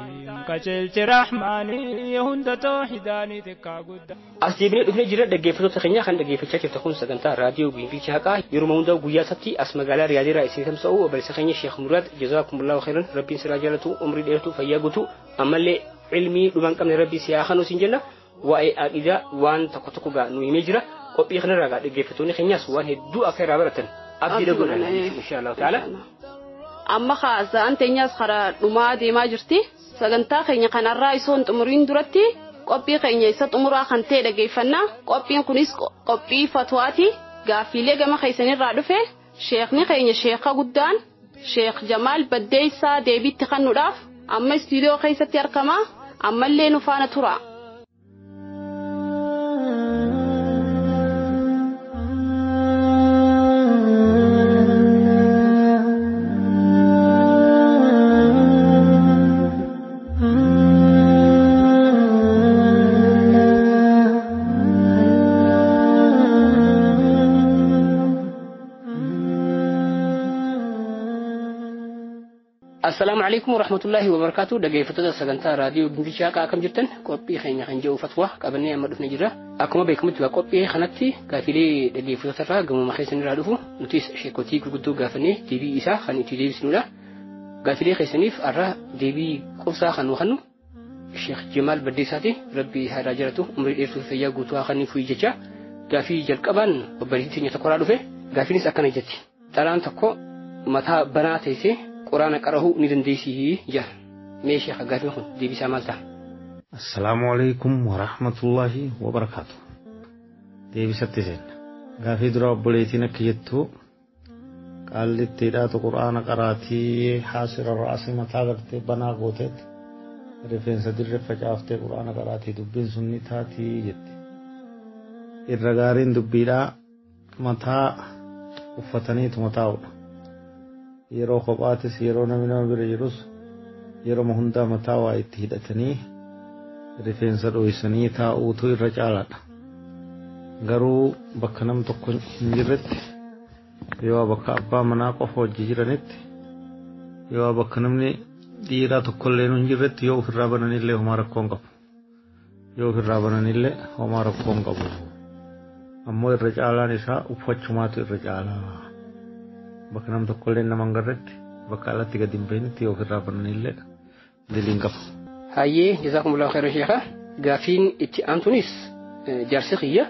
كشلت رحماني هند توحداني تكا قد أسيبني دفني جرا دقيفتو تخنيا خان دقيفتشا تكون سكنتا راديو بيبي شاكا يرموندا غياساتي اسمغالا ريادي رئيسي تمسو وبلسخنيا شيخ مراد جزاكم الله خيرا ربي سراجالتو عمري ديرتو فياغوتو أمالي علمي دومان كم ربي سياخانو سنجنا وأي أجدا وان تكتكو غا نو يمجرا قبي خنا راغا دغيفتوني خنياس وان هدو اخيرا برتن ابدي دغنا ان شاء الله تعالى اما خاص انت نياس خرا دوما دي ما جرتي سغنتا خنيا كان الرايسون تمرين درتي قبي خنيا ست امرا خنتي دغيفنا قبي كونيس قبي فتواتي غافيله غما خيسني رادفه شيخني خنيا شيخا غدان شيخ جمال بديسا ديبي تخنو داف اما استوديو خيستي اركما اما اللي نفانا ترى السلام عليكم ورحمة الله وبركاته دقيقة سجنتا راديو بنفيشا كأكم جتن قبي خينا خنجو فتوى قبلني أمر نجرة أكما بيكم تبقى قبي خناتي كافلي دقيقة ترى قم ما خيسن رادوه نتيس شيكوتي كقدو قافني تبي إسا خن تبي بسم الله قافلي خيسنيف أرى تبي قصة خن وخنو الشيخ جمال بديساتي ربي هراجرته أمر إرتو فيا قطوا خني في جتة قافي جلكبان وبريتني تقرأ له قافلي سكان جتي ترى أنت كو متى بناتي قرآن قرأه ندنديسيه جه ماشي خجافهم دي بسامالته. السلام عليكم ورحمة الله وبركاته. دي بساتين gaafii dura obboleettiin akka jettu qaalli ittiidhaatu quraana qaraatii haasira raasii mataa gartee banaa gooteetti rifeensa dirre facaaftee quraana qaraatii dubbiin sun ni taatii jetti. Irra gaariin dubbiidhaa mataa uffataniitu mataa'udha. Yeroo kophaatis yeroo namni nama bira jirus yeroo hundaa mataa waa itti hidhatanii rifeensa dho'isanii taa'uutu irra caalaadha. Garuu bakka nam tokko hin jirretti yoo bakka abbaa manaa qofa hojii jiranitti yoo bakka namni dhiiraa tokkollee hin jirretti yoo ofirraa bananillee homaa rakkoo hin qabu. Yoo ofirraa bananillee homaa rakkoo hin qabu. Ammoo irra caalaan isaa uffachumaatu irra caalaa. Bakka nam tokkollee nama hin garretti bakka alatti gadi hin bahinitti yoo ofirraa bananillee diliin qaba. Hayyee jazakumullahu khairan sheekha. Gaafiin itti aantunis jaarsi xiyya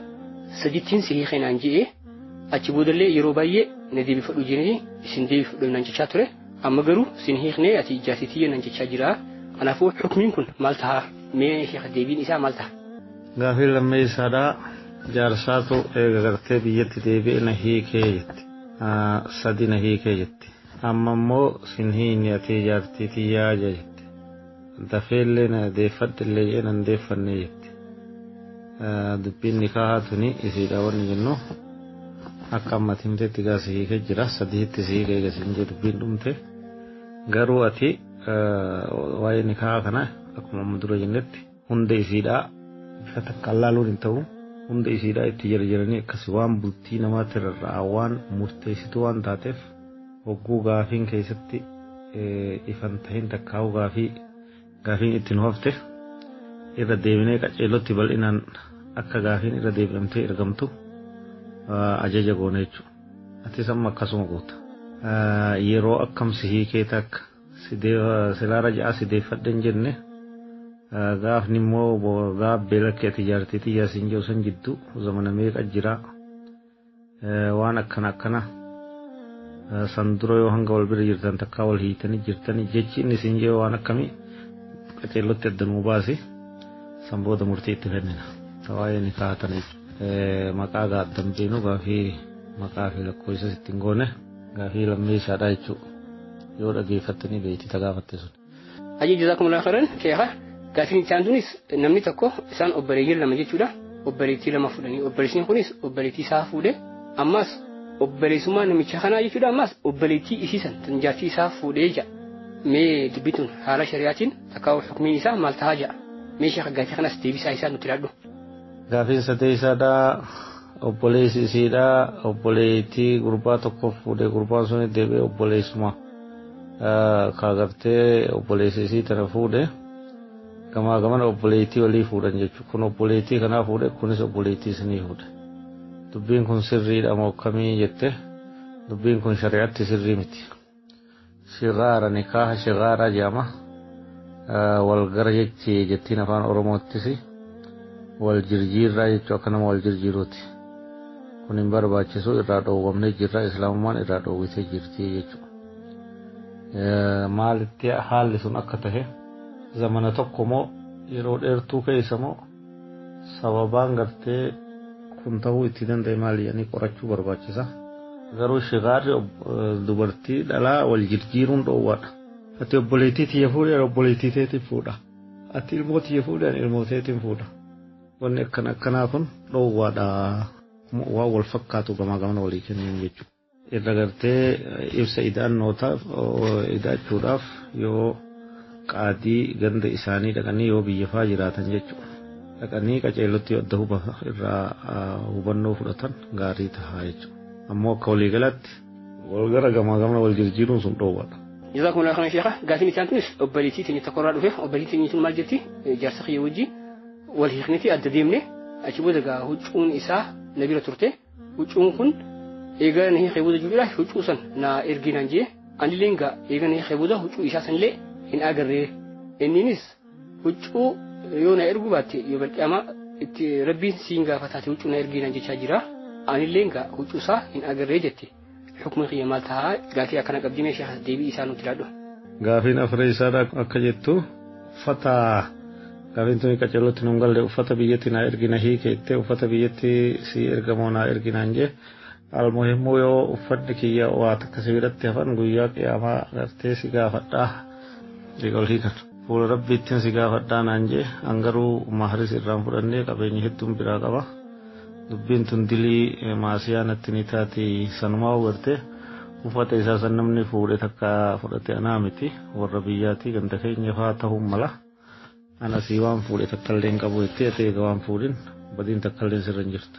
sajittiin si hiiqinaan ji'ee achi boodallee yeroo baay'ee na deebifadhu jenanii isin deebifadhu nan jechaa ture. Amma garuu sin hiiqnee ati jaarsitii nan jechaa jira. Kanaafuu xukmiin kun maal ta'a? Mee sheekha deebiin isaa maal ta'a? Gaafiin lammeessaadhaa jaarsaatu eega gartee biyyatti deebi'e na hiikee jetti. Sadi na hiikee jetti. Amma immoo sin hiinni ati jaartii tiyyaa jetti. Dafeellee na deeffadhillee jee nan deeffannee jetti. Dubbiin nikaahaa tuni isiidha wanni jennu akka ammatti himteetti gaa si hiikee jira. Sadiitti si hiikee eegasiin jee dubbiin dhumte. Garuu ati waa'ee nikaahaa kana akkuma amma dura jennetti hunda isiidhaa bifa takkaan laaluun hin ta'u. Hunda isiidhaa itti jiranii akkasii waan bultii namaatti rarra'aa waan murteessituu waan taateef hogguu gaafiin keessatti ifan tahin takkaa'u gaafiin itti nu hafte irra deebinee qaceelotti bal'inaan akka gaafiin irra deebi'amtee ergamtu ajaja goona jechuudha. Atis amma akkasuma goota. Yeroo akkam si hiikee takka silaa raja'aa si deeffadhen jenne gaafni immoo gaaf beelakkee ati jaartii tiyyaa siin jiru san jidduu zamana meeqa jira waan akkana san dura yoo hanga wal bira jirtan takkaa wal hiitanii jirtanii jechi inni siin jiru waan akkamii qaceellotti addanuu baasi san booda murtii itti kennina. Tawaayee ni kaa'atanii maqaa gaaddan beenu gaafii maqaa fi lakkoofsa ittiin goone gaafii lammeessaadhaa jechuudha. Yoo dhageeffattanii beektii tagaafatte sun. Ajji jazakumullahu khairan sheekha. Gaafiin itti aantunis namni tokko isaan obboleeyyiin lama jechuudha. Obboleettii lama fuudhanii obboleettiin kunis obboleettii isaa fuudhee ammas obboleessummaa namicha kanaa jechuudha. Ammas obboleettii isiisan tan jaartii isaa fuudhee jira. Mee dubbituun haala shari'aatiin takkaa'u xukumiin isaa maal tahaa jira? Mee sheekha gaafii kanas deebisaa isaa nutti ilaadhu. Gaafiin sadeessaadhaa obboleessi isiidhaa obboleettii gurbaa tokko fuudhee gurbaan sun deebi'ee obboleessummaa kaagartee obboleessi isii tana fuudhee. Gamaa gamana obboleettii walii fuudhan jechuudha. Kun obboleettii kanaa fuudhe kunis obboleettii isinii fuudhe. Dubbiin kun sirriidha moo akkamii jette dubbiin kun shari'aatti sirrii miti. Shigaara nikaaha shigaaraa jedhama. Wal gara jechii jettiin afaan Oromoottis wal jirjiirraa jechuu akka nama wal jirjiiruuti. Kun hin barbaachisu irraa dhoowwamnee jirra islaamummaan irraa dhoowwitee jirti jechuudha. Maalitti haalli sun akka tahe zamana tokko moo yeroo dheertuu keessa moo sababaan gartee kun ta'uu itti danda'e maali jedhanii qorachuu barbaachisa. Garuu shigaarri dubartii dhalaa wal jirjiiruun dhoowwaadha. Ati obboleettii tiyya fuudhee obboleettii teetiin fuudha. Ati ilmoo tiyya fuudhee ilmoo teetiin fuudha. Wanni akkanaa kun dhoowwaadha. Waan wal fakkaatu gamaa gamana walii kennuun jechuudha. Irra gartee ibsa ida'achuudhaaf yoo qaadii ganda isaanii dhaqanii yoo biyya faa jiraatan jechuudha. Dhaqanii qaceellotti adda irraa hubannoo fudhatan gaarii tahaa jechuudha. Ammoo akka waliigalatti wal gara gamaa gamana wal jirjiiruun sun dhoowwaadha. Jazakumullahu khairan sheekha. Gaafiin isaan kunis obboleettii teenya tokkorraa dhufe obboleettii teenya sun maal jetti jaarsa kiyya wajji wal hiikniti adda deemne achi booda gaa huccuun isaa na bira turte huccuun kun eega na hiikee booda jiruudha huccuu san na erginaan jee anillee gaa eega na hiikee booda huccuu isaa sanillee hin agarree inninis huccuu yoo na ergu baatte yoo balqaama itti rabbiin siin gaafataate huccuu na erginaan jechaa jira anillee gaa huccuu isaa hin agarree jette. Xukuma kiyya maal tahaa gaafii akkana qabdimee sheekha deebii isaa nutti ilaadhu. Gaafiin afree isaadha akka jettu uffata Gaafin tuni qaceellotti nun galle uffata biyyatti naa ergina hiikeette uffata biyyatti si ergamoo naa erginaan jee almuhimmoo yoo uffanni kiyya waa takka si biratti hafan guyyaa qiyaamaa gartee si gaafadhaa ol hiikan. Fuula rabbiittiin si gaafadhaa naan jee hangaruu maharis irraan fudhannee qabeenyi hedduun biraa qaba. Dubbiin tun dilii maasiyaa natti ni taati sanumaa hubartee uffata isaa san namni fuudhe takka fudhate anaa miti warra biyyaatii ganda keenya fa'aa ta'uu mala. Ana si waan fuudhe takkallee hin qabu jettee ati eega waan fuudhin badiin takkallee sirra hin jirtu.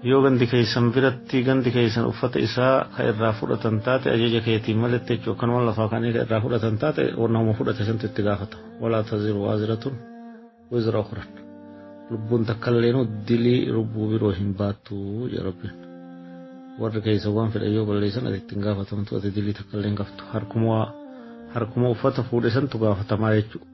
Yoo gandi keessan biratti gandi keessan uffata isaa ka irraa fudhatan taate ajaja keetiin malatti jechuudha akkanuma lafaa kan irraa fudhatan taate warra homa fudhate santu itti gaafata. Walaa taziru waaziratun wizra ukhran. Lubbuun takkalleenu dilii lubbuu biroo hin baattu jedha Rabbiin. Warri keessa waan fedhan yoo balleessan ati ittiin gaafatamtu ati dilii takkallee hin qabdu. Harkuma uffata fuudhe santu gaafatamaa jechuudha.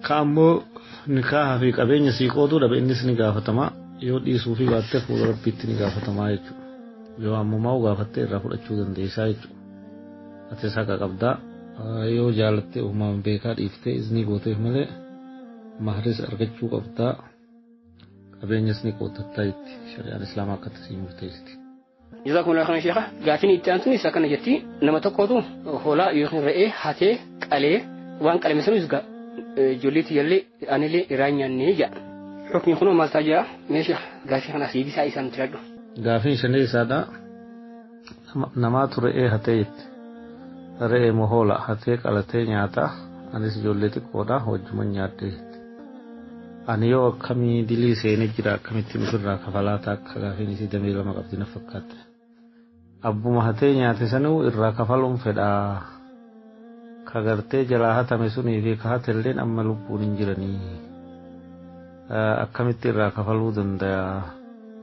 Kaammoo nikaahaa fi qabeenya sii qooduu dhabe innis ni gaafatamaa yoo dhiisuu fi baattee fuula rabbiitti ni gaafatamaa jechuudha. Yoo ammumaa gaafattee irraa fudhachuu dandeessaa jechuudha. Ati isaa qabdaa yoo jaalattee uumamaan beekaa dhiiftee izni gooteef malee mahris argachuu qabdaa qabeenyas ni qooddattaa jetti shari'aan islaamaa akka tasii murteessiti. Jazakumullahu khairan sheekha gaafin itti aantuun isa kana jetti nama tokkotu hoolaa yookiin re'ee hatee qalee waan qalame sanis ijoolleetti jallee anillee irraa nyaannee jedha. Xukmiin kunoo maal ta'a meeshaa gaafii kana siibisaa isaan tiradhu. Gaafiin shanii isaadha namaatu re'ee hatee jetti. Re'ee mohoola hatee qalatee nyaata anis ijoollee xiqqoodha wajjuma nyaadde jetti. Ani yoo akkamii dilii seenee jira akkamittiin ofirraa kafalaa ta'a akka gaafiin isii damee lama qabdi na fakkaatte. Abbuma hatee nyaate sanuu irraa kafaluun fedhaa. Kagartee jalaa hatame sunii fi kahatelleen amma lubbuun hin jiranii akkamitti irraa kafaluu danda'a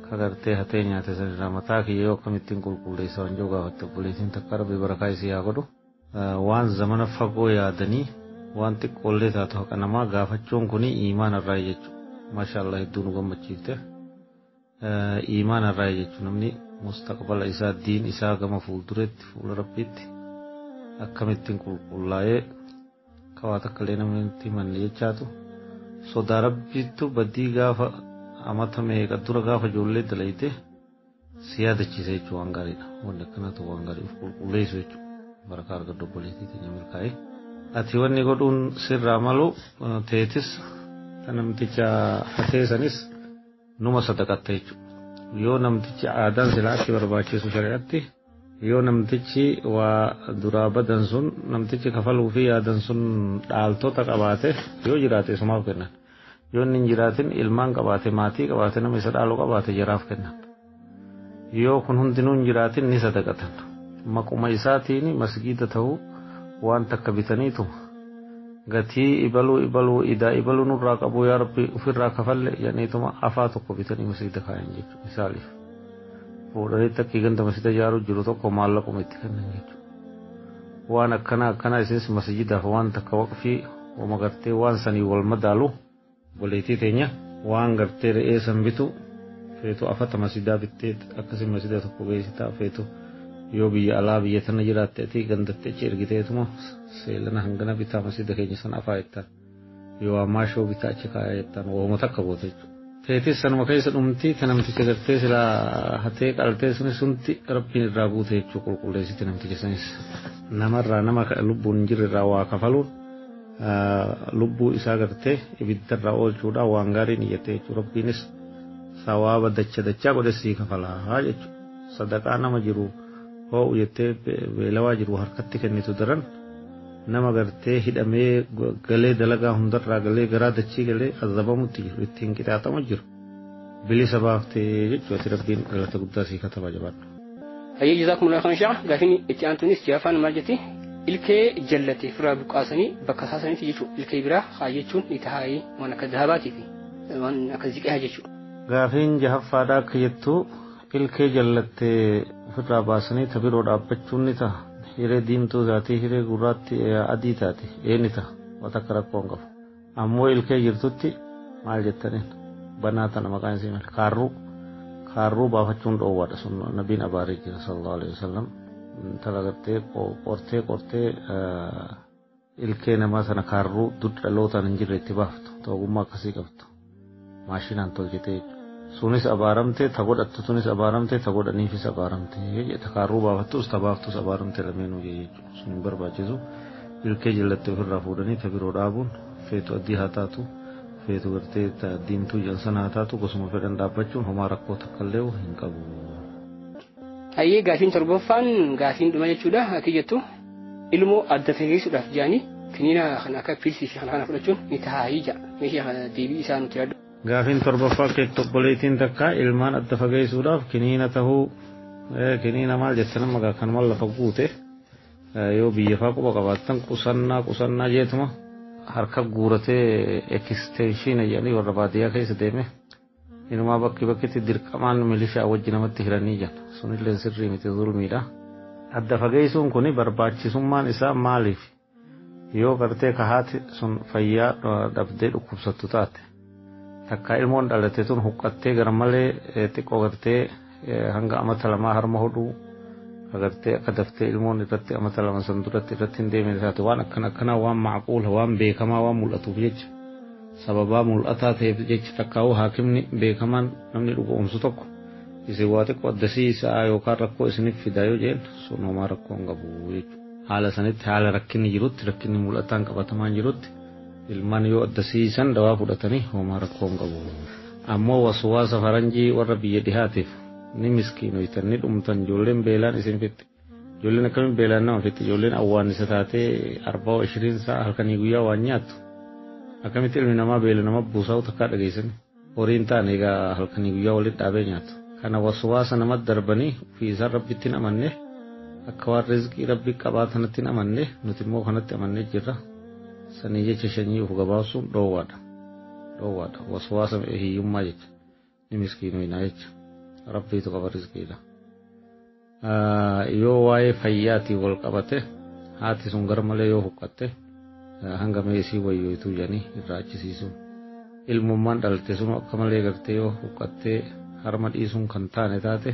kagartee hatee nyaate sanirraa mataa kiyya yoo akkamittiin qulqulleessa waan jiru gaafatte obboleettiin takka rabbi barakaa isii haa godhu waan zamana fagoo yaadanii waan xiqqoollee taatu haqa namaa gaafachuun kuni iimaana irraa jechuudha maashaallah hedduu nu gammachiifte iimaana irraa jechuudha namni mustaqbala isaa diin isaa gama fuuldureetti fuula rabbiitti akkamittiin qulqullaa'ee kawaa takkallee namni itti manne jechaatu sodaa rabbiittu baddii gaafa amata meeqa dura gaafa ijoollee dalayte si yaadachiisa jechuun waan gaariidha wanni akkanatu waan gaarii of qulqulleessu jechuudha barakaa argadhu obboleettii teenya milkaa'ee ati wanni godhuun sirraa malu teetis ta namticha hatee sanis numa sadaqatta jechuudha yoo namtichi aadaan silaa akka barbaachisu shari'atti yoo namtichi waa duraa badan sun namtichi kafaluu fi yaadan sun dhaaltota qabaate yoo jiraate isumaaf kennan yoo inni hin jiraatin ilmaan qabaate maatii qabaate nama isa dhaaluu qabaate jaraaf kennan yoo kun hundinuu hin jiraatin ni sadaqatan maquma isaatiin masgiida ta'uu waan takka bitaniitu gatii ibaluu idaa ibaluu nurraa qabu yaa rabbi ofirraa kafalle jedhaniituma afaa tokko bitanii masgiida kaayan jechuudha misaaliif. Fuudhanii takkii ganda masjiida ijaaruu jiru tokko maallaquma itti kennan jechuudha. Waan akkanaa isinis masjiidaaf waan takka waqfii wama gartee waan sanii wal madaalu obboleettii teenya waan gartee re'ee san bitu feetu afata masjiidaa bittee akkasii masjiida tokko geessitaa feetu yoo biyya alaa biyya tana jiraatte ati gandattee achi ergiteetuma seelana hangana bitaa masjiida keenya san afaa jettaan yoo ammaa shoo bitaa achi kaayaa jettaan wooma takka boota jechuudha. Teetis sanuma keessa dhumti kan namticha gartee silaa hatee qaltee sunis sunti rabbiin irraa buute jechuu qulqulleessiti namticha sanis namarraa nama lubbuun hin jirre irraa waa kafaluun lubbuu isaa gartee ibiddarraa oolchuudha waan gaariin iyyate jechuu rabbiinis sawaaba dachaa godhe sii kafalaa jechuu sadaqaa nama jiru hoo'u jettee beelawaa jiru harkatti kennitu daran nama gartee hidhamee galee dalagaa hundarraa galee garaa dachii galee azabamutti jiru ittiin qixaaxamu jiru bilisa baaftee jechuudha rabbiin galata guddaa sii kataba jabaadhu. Hayyee jazaakumullahu khairan sheekha gaafin itti aantuunis jaafaan maal jetti ilkee jallate firaa buqaasanii bakka saasaniiti jechuudha ilkee biraa haa jechuun ni tahaayee waan akka dahabaatii fi waan akka ziqaa jechuudha. Gaafiin jahaffaadhaa akka jettu ilkee jallattee ofirraa baasanii tabiroo dhaabbachuun ni ta'a. Hiree diimtuu taate hiree gurraatti adii taate eenyu ta'a waan akka rakkoon qabu ammoo ilkee jirtutti maal jettaniin banaa tana maqaan isii maal kaarruu baafachuun dhoowwaadha sun nabiin abaaree jira sallallahu alaihi wasallam intala gartee qortee ilkee namaa sana kaarruu dudhalootaan hin jirre itti baaftu ta'ugummaa akkasii qabdu maashinaan tolchitee sunis abaaramtee ta godhattu sunis abaaramtee ta godhaniifis abaaramtee jedha kaarruu baafattus ta baaftus abaaramtee lameenuu jechuudha sun hin barbaachisu ilkee jallattee ofirraa fuudhanii ta biroo dhaabuun feetu addii haa taatu feetu gartee diimtuu jansan haa taatu gosuma fedhan dhaabbachuun homaa rakkoo takkallee hin qabu. Hayyee gaafiin torbaffaan gaafiin dhuma jechuudha akka jettu ilmoo adda fageessuudhaaf jedhanii kiniina kan akka pilsii fi kana fudhachuun ni taa'ii jira meeshaa deebii isaa nuti yaaddu. Gaafiin torbaffaa keetti obboleettiin takka ilmaan adda fageessuudhaaf kiniina tahuu kiniina maal jettan amma kan mal lafa guute yoo biyya faa quba qabaattan qusannaa jeetuma harka guuratee ekstenshiina jedhanii warra baadiyyaa keessa deeme inumaa bakkitti dirqamaan milishaa wajji namatti hiranii jiran sunillee sirrii miti zulmiidha. Adda fageessuun kun barbaachisummaan isaa maaliif yoo gartee kahaati sun fayyaa dhabdee dhukkubsattu taate takka ilmoon dhalate tun huqqattee gara malee xiqqoo gartee hanga amata lamaa harma hodhuu agartee akka daftee ilmoon irratti amata lama san duratti irratti hin deemne taate waan akkanaa waan macquula waan beekamaa waan mul'atuuf jecha sababaa mul'ataa ta'eef jecha takkaa'uu haakimni beekamaan namni dhugoomsu tokko isin waa xiqqoo addasiisaa yookaan rakkoo isiniif fidaa yoo jeen sun homaa rakkoo hin qabu jechuudha. Haala sanitti haala rakkinni jirutti rakkinni mul'ataan qabatamaan jirutti ilmaan yoo addasiisan dawaa fudhatanii homaa rakkoo hin qabu. Ammoo waswaasa faranjii warra biyya dhihaatiif ni miskiinoytan ni dhumtan ijoolleen beelaan isin fitti. Ijoolleen akkamiin beelaan nama fitti ijoolleen awwaannisa taatee 24 sa'a halkanii guyyaa waan nyaattu. Akkamitti ilmi namaa beela nama buusaa'u takkaa dhageessani. Horiin taane egaa halkanii guyyaa walitti dhaabee nyaatu. Kana waswaasa namatti darbanii ofii isaan rabbitti hin amanne akka waan rizqii rabbii qabaatanatti hin amanne nuti immoo kanatti amannee jirra. Sanii jecha shanyii of gabaasuun dhoowwaadha. Waswaasa hiyyummaa jecha ni miskiinoyinaa jecha rabbiitu qaba rizqiidha. Yoo waa'ee fayyaatiin wal qabate haati sun gar malee yoo huqqatte hanga meesii wayyootuu jedhanii irraa achisiisuun ilmummaan dhalte sun akka malee gartee yoo huqqattee harma dhiisuun kan taane taate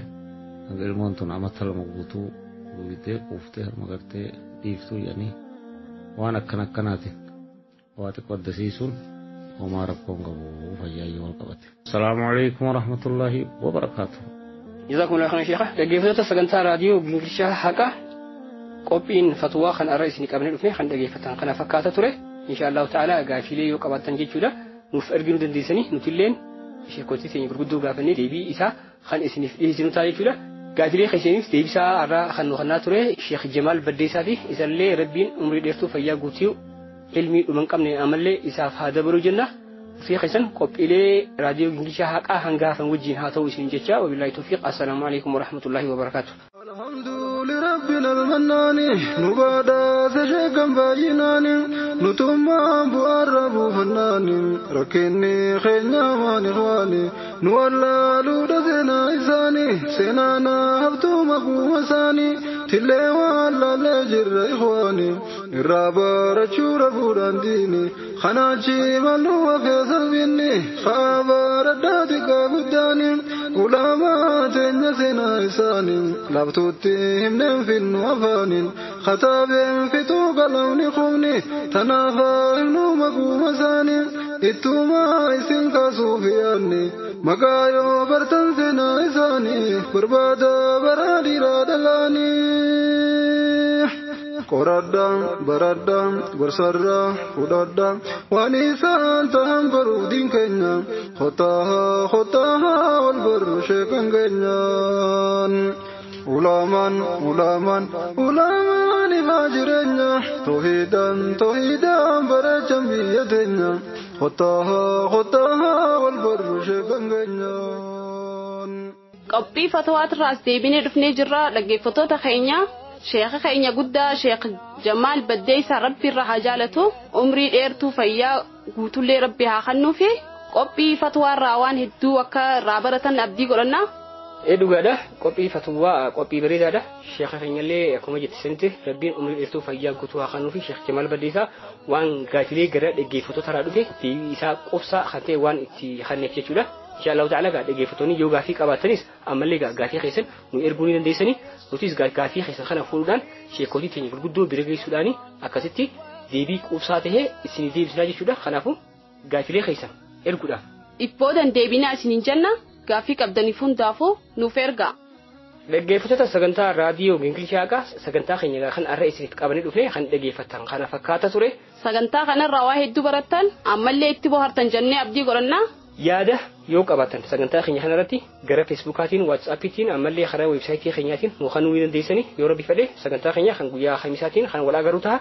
hanga ilmoon tun amata lama guutuu guutee quuftee harma gartee dhiiftuu jedhanii waan akkanaatiin waa xiqqoo addasiisuun homaa rakkoo hin qabu fayyaayyoo wal qabate. Assalaamu alaikum warahmatullaahi wabarakaatuh. Jazakumullahu khairan sheekha. Dhaggeeffattoota sagantaa raadiyoo Gingilchaa Haqaa qophiin fatwaa kan arra isin qabnee dhufne kan dhaggeeffatan kana fakkaata ture. Inshaallahu ta'ala gaafilee yoo qabaattan jechuudha nuuf erginuu dandeessanii nutilleen sheekotii teenya gurguddoo gaafannee deebii isaa kan isiniif dhiyeessinu ta'a jechuudha. Gaafilee keessaniif deebisaa arra kan nu kennaa ture Sheekh Jamaal Baddeessaati. Isallee Rabbiin umrii dheertuu fayyaa guutuu ilmii dhuman qabne amallee isaaf haa dabalu jenna. في خيسن قبيلة راديو إنجليزي حقا هنقافن وجين هاتو اسم جتشا وبالله توفيق. السلام عليكم ورحمة الله وبركاته. الحمد لربنا المنان نبادا سجكم باجنان نتوما بوارب فنان ركني خينا من إخواني نولا لودا سنا إساني سنانا هبتو مقوم ساني تلي والا لجر إخواني الرابا رشور بودان ديني خناچي ملو وفيصل بني خابا رداتك بداني علماء تنسنا إساني لابتوتهم ننفن وفان خطاب في طوق لون خوني تنافهم مقوم ساني اتوما إسن كاسوفياني مقايو برتنسنا إساني بربادا برادي رادلاني قردان بردان برسرا فدادا وانيسان تهم برودين كنيا خطاها والبر شكن كنيان ulaman fajirenya tohidan baracham biyatenya khotaha wal barushe ganganyan. Qophii fatwaatirraas deebinee dhufnee jirra dhaggeeffattoota keenya. Sheekha keenya guddaa Sheekh Jamaal Baddeessaa Rabbi irraa haa jaalatu umrii dheertuu fayyaa guutullee Rabbi haa kennuufi qophii fatwaarraa waan hedduu akka irraa baratan abdii godhanna. Dhugaadha qophii fatwaa qophii bareedaadha. Sheekha keenyallee akkuma jettisanitti Rabbiin umrii dheertuu fayyaa guutuu haa kennuufi Sheekh Jamaal Baddeessaa waan gaafilee gara dhaggeeffattoota irraa dhufe deebii isaa qofsaa kan ta'e waan itti kenneef jechuudha. Inshaallahu ta'ala dhaggeeffattoonni yoo gaafii qabaatanis ammallee gaafii keessan nu erguu ni dandeessanii nutis gaafii keessan kana fuudhuudhaan sheekotii teenya gurguddoo bira geessuudhaan akkasitti deebii quubsaa tahee isin deebisnaa jechuudha. Kanaafuu gaafilee keessan erguudha. Ibboodan deebinaa isiniin jenna gaafii qabdaniif hundaafuu nuuf ergaa. Dhaggeeffattoota sagantaa raadiyoo Gingilchaa Haqaa sagantaa keenya kan arra isiniif qabanii dhufne kan dhaggeeffattan kana fakkaata ture. Sagantaa kanarraa waa hedduu barattan ammallee itti bohaartan jennee abdii godhannaa. Yaada yoo qabaatan sagantaa keenya kanarratti gara feesbuukaatiin waatsaappiitiin ammallee karaa weebsaayitii keenyaatiin nu kan nuyi dandeessanii yoo rabbi fedhe sagantaa keenya kan guyyaa khamisaatiin kan wal agarru ta'a.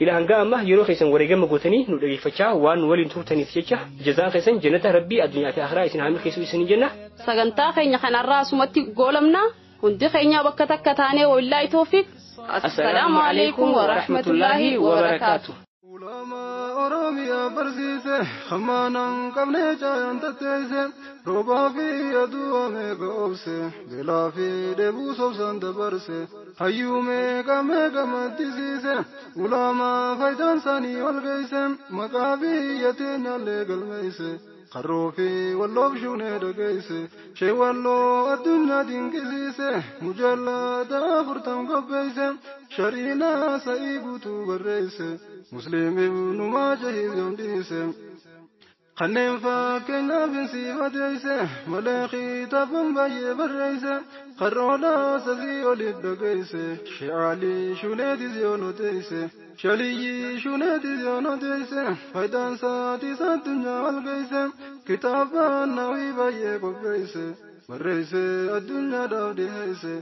Ila hanga amma yeroo keessan wareegama gootanii nu dhaggeeffachaa waan waliin turtaniif jecha jazaan keessan jannata rabbii addunyaa fi akhiraa isin haamil keessu isin jenna. Sagantaa keenya kanarraa asumatti goolabna hundi keenya bakka takka taanee wallaahi toofiq. Assalaamu alaykum wa rahmatullahi wa barakaatuh. Oromiyaa barsiise hammaanan qabnee caayaan tatteesse roobaa fi aduu meeqa obse beelaa fi dheebuu sobsaan dabarse hayyuu meeqa maddisiise ulaamaa faayidaan isaanii ol geesse maqaa biyya teenyaallee galmeesse qarroo fi walloof shuunee dhageesse shee walloo addunyaa dinqisiise mujallada 40 qopheesse shariinaa sa'ii guutuu barreesse musliimi nu maajahiif yoomdhiise kanneen fakkeenyaaf insiifateeyse malee kitaabaan baay'ee barreeyse qarroodhaa sasii oliif dhageeyse shi'aalii shuneetis yoo noteeyse shaliyyii shuneetis yoo noteeyse faayidaan saatis addunyaa wal geeyse kitaabaan nawii baay'ee qopheeyse barreeyse addunyaadhaaf dhiheeyse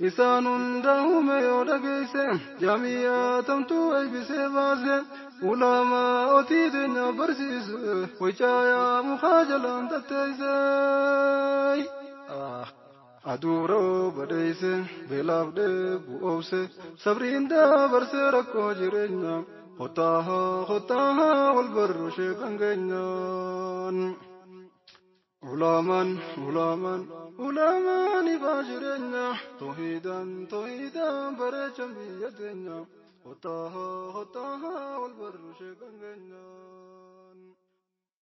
isaan hunda uume yoo dhageeyse jaamiyaa tamtuu eebbisee baase ulaamaa otii teenya barsiise waycaayaa mukaa jalaan tatteeyse aduuroo badheeyse beelaaf dheebu obse sabriin dabarse rakkoo jireenya hottaahaa wal barru sheekan keenyaan ulamaan ifaa jireenya toohiidaan bareechan biyya teenya hottaahaa wal barru sheekan keenyaan.